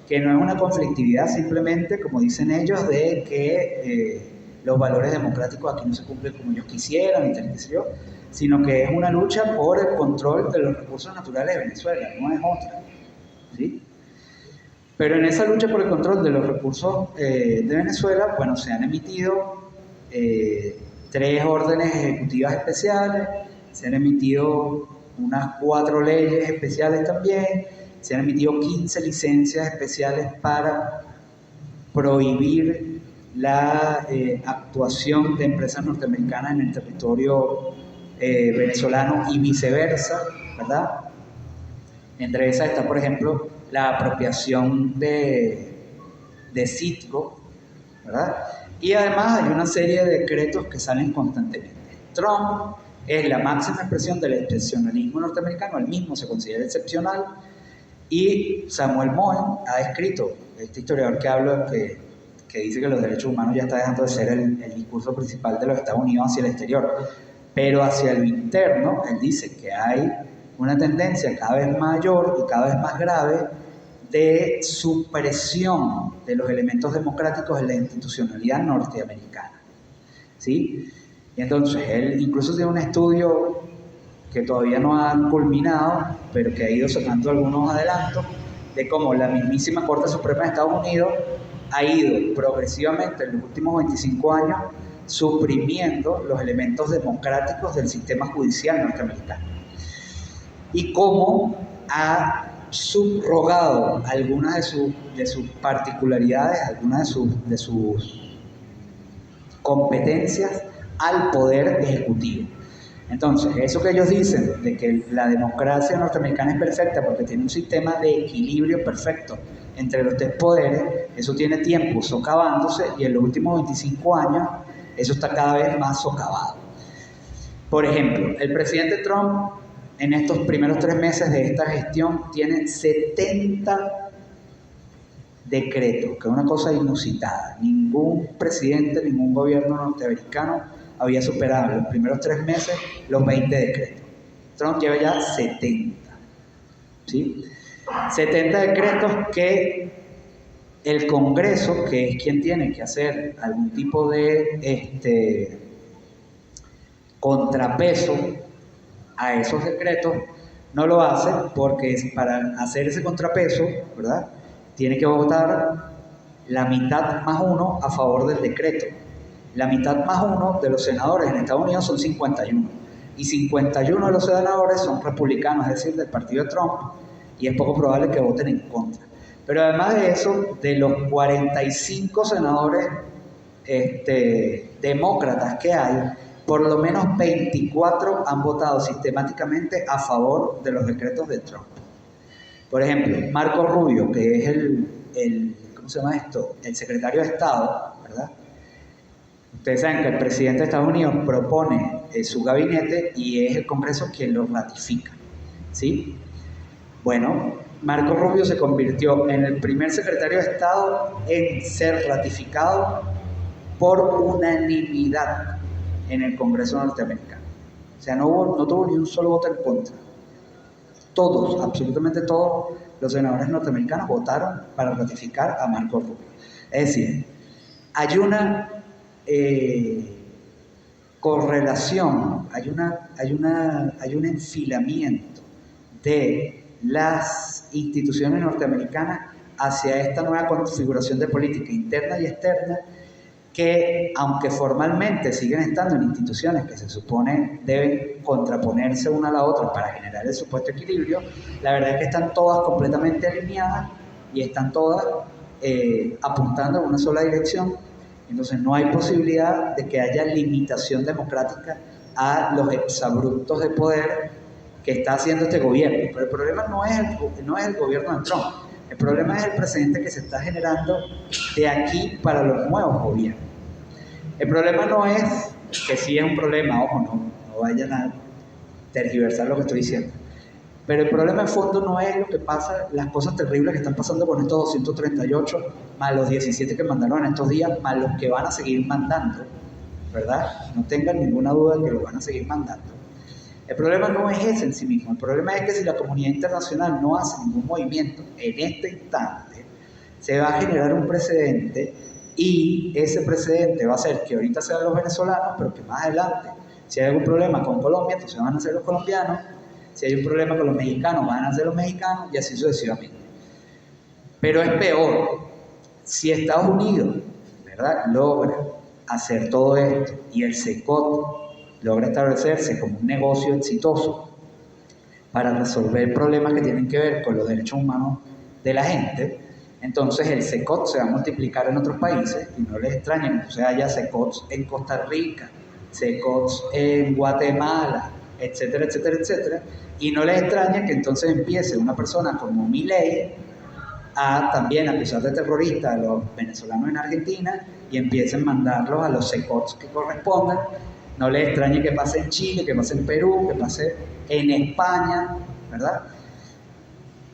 que no es una conflictividad simplemente, como dicen ellos, de que los valores democráticos aquí no se cumplen como ellos quisieran y tal, qué sé yo, sino que es una lucha por el control de los recursos naturales de Venezuela, no es otra, ¿sí? Pero en esa lucha por el control de los recursos de Venezuela, bueno, se han emitido 3 órdenes ejecutivas especiales, se han emitido unas 4 leyes especiales también, se han emitido 15 licencias especiales para prohibir la actuación de empresas norteamericanas en el territorio venezolano y viceversa, ¿verdad? Entre esas está, por ejemplo, la apropiación de Citgo, ¿verdad? Y además hay una serie de decretos que salen constantemente. Trump es la máxima expresión del excepcionalismo norteamericano, él mismo se considera excepcional, y Samuel Moy ha escrito, este historiador que habla, que dice que los derechos humanos ya está dejando de ser el discurso principal de los Estados Unidos hacia el exterior, pero hacia lo interno, él dice que hay una tendencia cada vez mayor y cada vez más grave de supresión de los elementos democráticos en la institucionalidad norteamericana, ¿sí? Y entonces él incluso tiene un estudio que todavía no han culminado, pero que ha ido sacando algunos adelantos, de cómo la mismísima Corte Suprema de Estados Unidos ha ido progresivamente en los últimos 25 años suprimiendo los elementos democráticos del sistema judicial norteamericano. Y cómo ha subrogado algunas de sus particularidades, algunas de sus competencias al poder ejecutivo. Entonces, eso que ellos dicen de que la democracia norteamericana es perfecta porque tiene un sistema de equilibrio perfecto entre los tres poderes, eso tiene tiempo socavándose y en los últimos 25 años eso está cada vez más socavado. Por ejemplo, el presidente Trump en estos primeros 3 meses de esta gestión tiene 70 decretos, que es una cosa inusitada. Ningún presidente, ningún gobierno norteamericano había superado en los primeros 3 meses los 20 decretos. Trump lleva ya 70. ¿Sí? 70 decretos que el Congreso, que es quien tiene que hacer algún tipo de contrapeso a esos decretos, no lo hace porque para hacer ese contrapeso, ¿verdad?, tiene que votar la mitad más uno a favor del decreto. La mitad más uno de los senadores en Estados Unidos son 51. Y 51 de los senadores son republicanos, es decir, del partido de Trump, y es poco probable que voten en contra. Pero además de eso, de los 45 senadores demócratas que hay, por lo menos 24 han votado sistemáticamente a favor de los decretos de Trump. Por ejemplo, Marco Rubio, que es ¿cómo se llama esto?, el secretario de Estado, ¿verdad? Ustedes saben que el presidente de Estados Unidos propone su gabinete y es el Congreso quien lo ratifica, ¿sí? Bueno, Marco Rubio se convirtió en el primer secretario de Estado en ser ratificado por unanimidad en el Congreso norteamericano. O sea, no tuvo ni un solo voto en contra. Todos, absolutamente todos los senadores norteamericanos votaron para ratificar a Marco Rubio. Es decir, hay una correlación, hay un enfilamiento de las instituciones norteamericanas hacia esta nueva configuración de política interna y externa, que aunque formalmente siguen estando en instituciones que se supone deben contraponerse una a la otra para generar el supuesto equilibrio, la verdad es que están todas completamente alineadas y están todas apuntando en una sola dirección. Entonces no hay posibilidad de que haya limitación democrática a los exabruptos de poder que está haciendo este gobierno. Pero el problema no es el gobierno de Trump, el problema es el precedente que se está generando de aquí para los nuevos gobiernos. El problema no es, que sí es un problema, ojo, no vayan a tergiversar lo que estoy diciendo, pero el problema de fondo no es lo que pasa, las cosas terribles que están pasando con estos 238, más los 17 que mandaron en estos días, más los que van a seguir mandando, ¿verdad? No tengan ninguna duda de que los van a seguir mandando. El problema no es ese en sí mismo, el problema es que si la comunidad internacional no hace ningún movimiento en este instante, se va a generar un precedente y ese precedente va a hacer que ahorita sean los venezolanos, pero que más adelante, si hay algún problema con Colombia, entonces van a ser los colombianos, si hay un problema con los mexicanos, van a ser los mexicanos y así sucesivamente. Pero es peor, si Estados Unidos, ¿verdad?, logra hacer todo esto y el CECOT logra establecerse como un negocio exitoso para resolver problemas que tienen que ver con los derechos humanos de la gente, entonces el CECOT se va a multiplicar en otros países y no les extraña que entonces haya CECOTs en Costa Rica, CECOTs en Guatemala, etcétera, etcétera, etcétera, y no les extraña que entonces empiece una persona como Milei a también acusar de terrorista a los venezolanos en Argentina y empiecen a mandarlos a los CECOTs que correspondan. No les extrañe que pase en Chile, que pase en Perú, que pase en España, ¿verdad?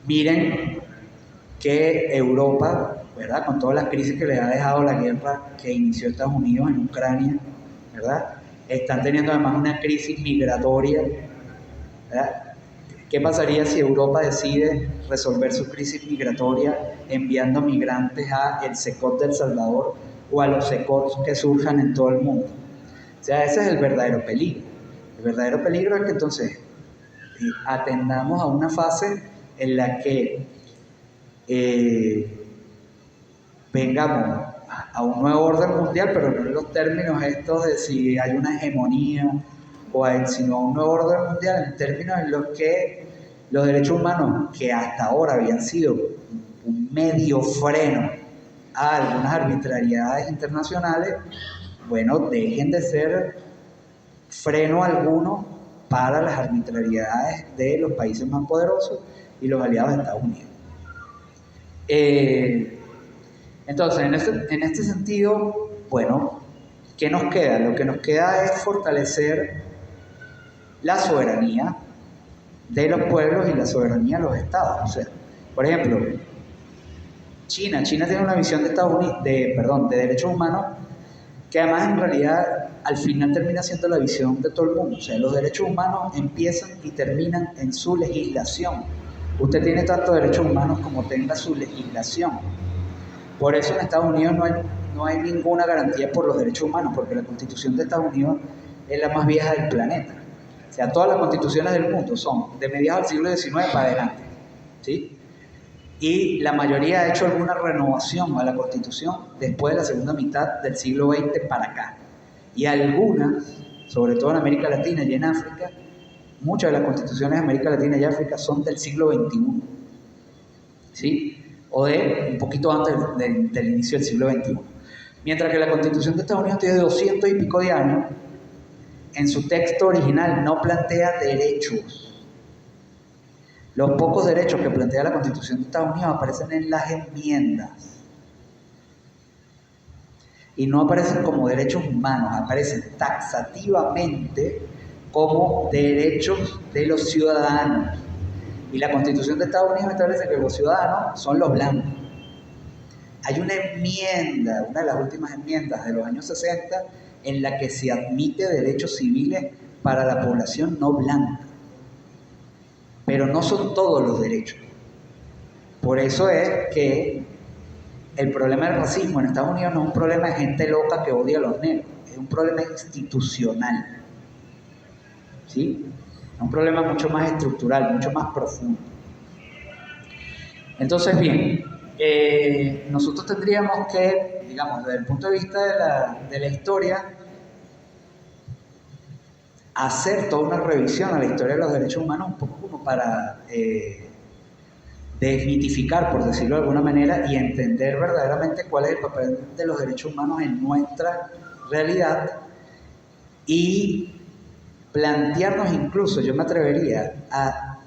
Miren que Europa, ¿verdad?, con todas las crisis que les ha dejado la guerra que inició Estados Unidos en Ucrania, ¿verdad?, están teniendo además una crisis migratoria, ¿verdad? ¿Qué pasaría si Europa decide resolver su crisis migratoria enviando migrantes a el CECOT de El Salvador o a los CECOTs que surjan en todo el mundo? O sea, ese es el verdadero peligro. El verdadero peligro es que entonces atendamos a una fase en la que vengamos a un nuevo orden mundial, pero no en los términos estos de si hay una hegemonía, sino a un nuevo orden mundial en términos en los que los derechos humanos, que hasta ahora habían sido un medio freno a algunas arbitrariedades internacionales, bueno, dejen de ser freno alguno para las arbitrariedades de los países más poderosos y los aliados de Estados Unidos. Entonces, en este sentido, bueno, ¿qué nos queda? Lo que nos queda es fortalecer la soberanía de los pueblos y la soberanía de los estados. O sea, por ejemplo, China tiene una visión de Estados Unidos, de derechos humanos, que además en realidad al final termina siendo la visión de todo el mundo. O sea, los derechos humanos empiezan y terminan en su legislación. Usted tiene tantos derechos humanos como tenga su legislación. Por eso en Estados Unidos no hay ninguna garantía por los derechos humanos, porque la Constitución de Estados Unidos es la más vieja del planeta. O sea, todas las constituciones del mundo son de mediados del siglo XIX para adelante, ¿sí? Y la mayoría ha hecho alguna renovación a la Constitución después de la segunda mitad del siglo XX para acá. Y algunas, sobre todo en América Latina y en África, muchas de las constituciones de América Latina y África son del siglo XXI, ¿sí? O de un poquito antes del inicio del siglo XXI. Mientras que la Constitución de Estados Unidos tiene 200 y pico de años, en su texto original no plantea derechos. Los pocos derechos que plantea la Constitución de Estados Unidos aparecen en las enmiendas. Y no aparecen como derechos humanos, aparecen taxativamente como derechos de los ciudadanos. Y la Constitución de Estados Unidos establece que los ciudadanos son los blancos. Hay una enmienda, una de las últimas enmiendas de los años 60, en la que se admite derechos civiles para la población no blanca. Pero no son todos los derechos. Por eso es que el problema del racismo en Estados Unidos no es un problema de gente loca que odia a los negros, es un problema institucional. ¿Sí? Es un problema mucho más estructural, mucho más profundo. Entonces, bien, nosotros tendríamos que, digamos, desde el punto de vista de la historia, hacer toda una revisión a la historia de los derechos humanos, un poco como para desmitificar, por decirlo de alguna manera, y entender verdaderamente cuál es el papel de los derechos humanos en nuestra realidad y plantearnos incluso, yo me atrevería a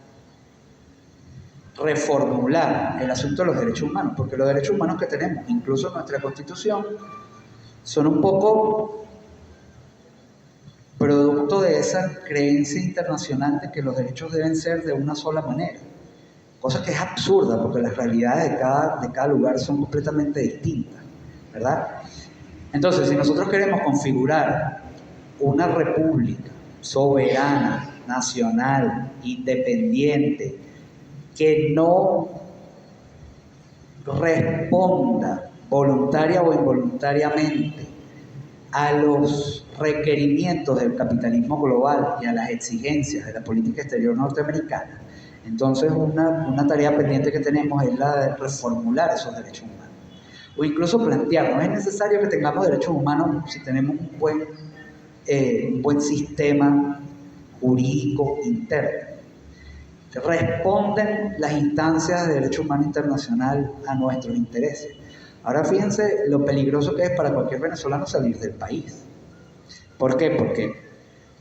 reformular el asunto de los derechos humanos, porque los derechos humanos que tenemos, incluso en nuestra Constitución, son un poco producto de esa creencia internacional de que los derechos deben ser de una sola manera, cosa que es absurda porque las realidades de cada lugar son completamente distintas, ¿verdad? Entonces, si nosotros queremos configurar una república soberana, nacional, independiente, que no responda voluntaria o involuntariamente a los requerimientos del capitalismo global y a las exigencias de la política exterior norteamericana, entonces una tarea pendiente que tenemos es la de reformular esos derechos humanos. O incluso plantearnos, ¿es necesario que tengamos derechos humanos si tenemos un buen sistema jurídico interno? ¿Responden las instancias de derecho humano internacional a nuestros intereses? Ahora fíjense lo peligroso que es para cualquier venezolano salir del país. ¿Por qué? Porque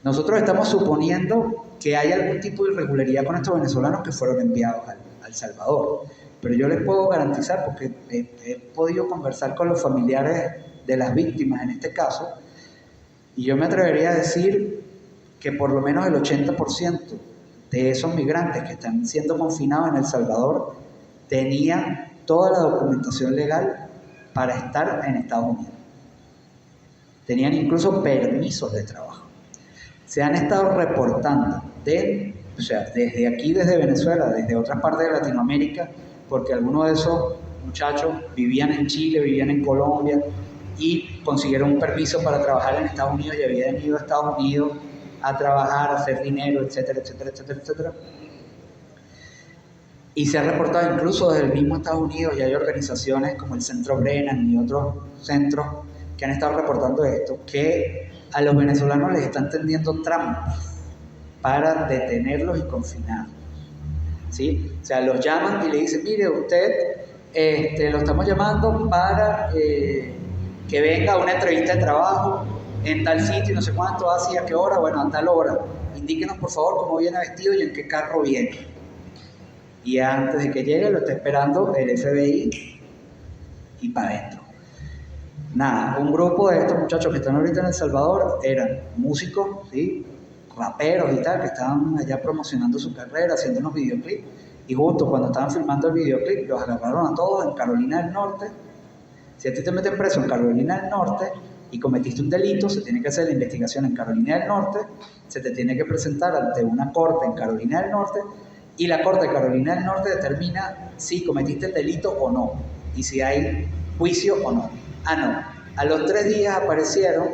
nosotros estamos suponiendo que hay algún tipo de irregularidad con estos venezolanos que fueron enviados a El Salvador. Pero yo les puedo garantizar, porque he podido conversar con los familiares de las víctimas en este caso, y yo me atrevería a decir que por lo menos el 80% de esos migrantes que están siendo confinados en El Salvador tenían toda la documentación legal para estar en Estados Unidos. Tenían incluso permisos de trabajo. Se han estado reportando desde aquí, desde Venezuela, desde otras partes de Latinoamérica, porque algunos de esos muchachos vivían en Chile, vivían en Colombia y consiguieron un permiso para trabajar en Estados Unidos y habían ido a Estados Unidos a trabajar, a hacer dinero, etcétera, etcétera, etcétera, etcétera. Y se ha reportado incluso desde el mismo Estados Unidos, y hay organizaciones como el Centro Brennan y otros centros que han estado reportando esto, que a los venezolanos les están tendiendo trampas para detenerlos y confinarlos. ¿sí? O sea, los llaman y le dicen, mire, usted lo estamos llamando para que venga a una entrevista de trabajo en tal sitio, no sé cuánto, así, a qué hora, bueno, a tal hora. Indíquenos, por favor, cómo viene vestido y en qué carro viene. Y antes de que llegue, lo está esperando el FBI y para adentro. Nada, un grupo de estos muchachos que están ahorita en El Salvador eran músicos, ¿sí? Raperos y tal, que estaban allá promocionando su carrera, haciendo unos videoclips. Y justo cuando estaban filmando el videoclip, los agarraron a todos en Carolina del Norte. Si a ti te meten preso en Carolina del Norte y cometiste un delito, se tiene que hacer la investigación en Carolina del Norte, se te tiene que presentar ante una corte en Carolina del Norte y la corte de Carolina del Norte determina si cometiste el delito o no y si hay juicio o no. No. A los 3 días aparecieron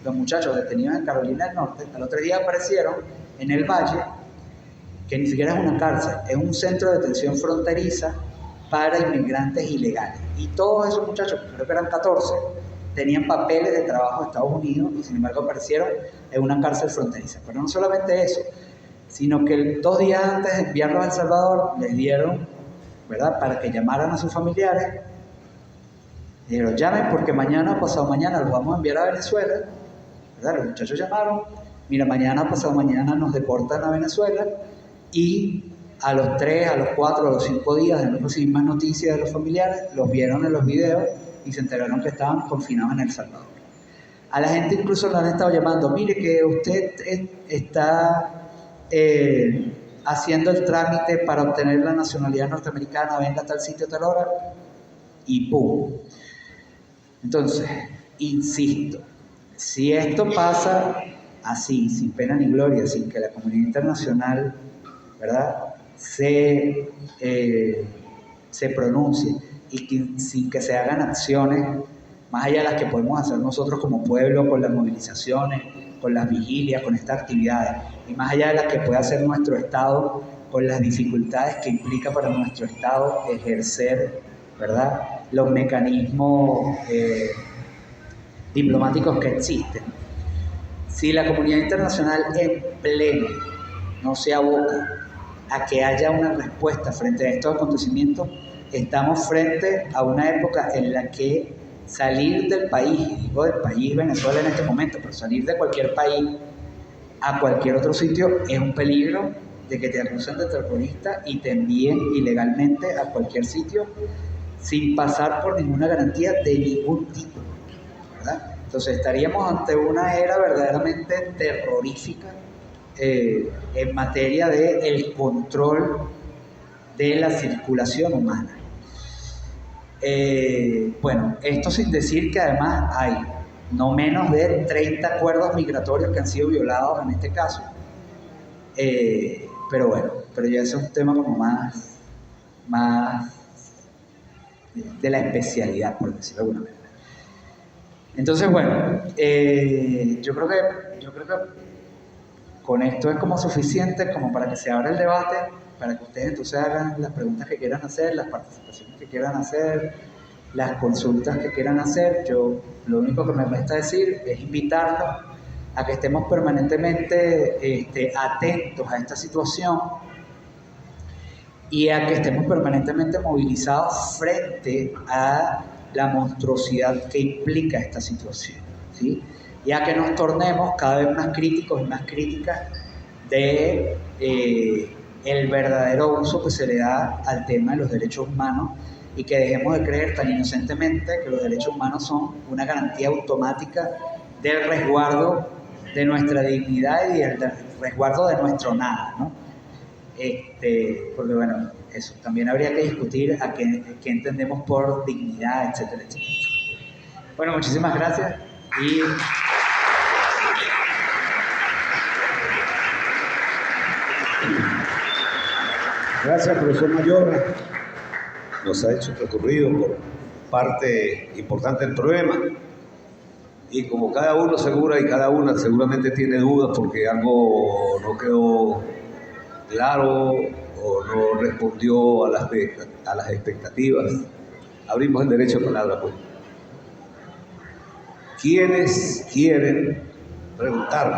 los muchachos detenidos en Carolina del Norte, a los 3 días aparecieron en el Valle, que ni siquiera es una cárcel, es un centro de detención fronteriza para inmigrantes ilegales. Y todos esos muchachos, creo que eran 14, tenían papeles de trabajo en Estados Unidos y sin embargo aparecieron en una cárcel fronteriza. Pero no solamente eso, sino que 2 días antes de enviarlos a El Salvador, les dieron, ¿verdad?, para que llamaran a sus familiares. Dijeron, llamen porque mañana o pasado mañana los vamos a enviar a Venezuela. ¿Verdad? Los muchachos llamaron, mira, mañana o pasado mañana nos deportan a Venezuela. Y a los 3, a los 4, a los 5 días de no recibir más noticias de los familiares, los vieron en los videos y se enteraron que estaban confinados en El Salvador. A la gente incluso lo han estado llamando, mire que usted está haciendo el trámite para obtener la nacionalidad norteamericana, venga a tal sitio a tal hora, y ¡pum! Entonces, insisto, si esto pasa así, sin pena ni gloria, sin que la comunidad internacional, ¿verdad?, se pronuncie y que, sin que se hagan acciones, más allá de las que podemos hacer nosotros como pueblo, con las movilizaciones, con las vigilias, con estas actividades, y más allá de las que puede hacer nuestro Estado, con las dificultades que implica para nuestro Estado ejercer, ¿verdad?, los mecanismos diplomáticos que existen. Si la comunidad internacional en pleno no se aboca a que haya una respuesta frente a estos acontecimientos, estamos frente a una época en la que salir del país, digo del país Venezuela en este momento, pero salir de cualquier país a cualquier otro sitio es un peligro de que te acusen de terrorista y te envíen ilegalmente a cualquier sitio sin pasar por ninguna garantía de ningún tipo, ¿verdad? Entonces estaríamos ante una era verdaderamente terrorífica en materia del control de la circulación humana. Bueno, esto sin decir que además hay no menos de 30 acuerdos migratorios que han sido violados en este caso. Pero bueno, pero ya ese es un tema como más de la especialidad, por decirlo de alguna manera. Entonces, bueno, yo creo que con esto es como suficiente como para que se abra el debate, para que ustedes entonces hagan las preguntas que quieran hacer, las participaciones que quieran hacer, las consultas que quieran hacer. Yo lo único que me resta decir es invitarlos a que estemos permanentemente atentos a esta situación y a que estemos permanentemente movilizados frente a la monstruosidad que implica esta situación, ¿sí? Y a que nos tornemos cada vez más críticos y más críticas de el verdadero uso que se le da al tema de los derechos humanos y que dejemos de creer tan inocentemente que los derechos humanos son una garantía automática del resguardo de nuestra dignidad y del resguardo de nuestro nada, ¿no? Porque bueno, eso también habría que discutir a qué entendemos por dignidad, etcétera, etcétera. Bueno, muchísimas gracias y gracias, profesor Mayor. Nos ha hecho recorrido por parte importante del problema y como cada uno asegura y cada una seguramente tiene dudas porque algo no quedó claro o no respondió a las expectativas, abrimos el derecho a palabra, pues. ¿Quiénes quieren preguntar?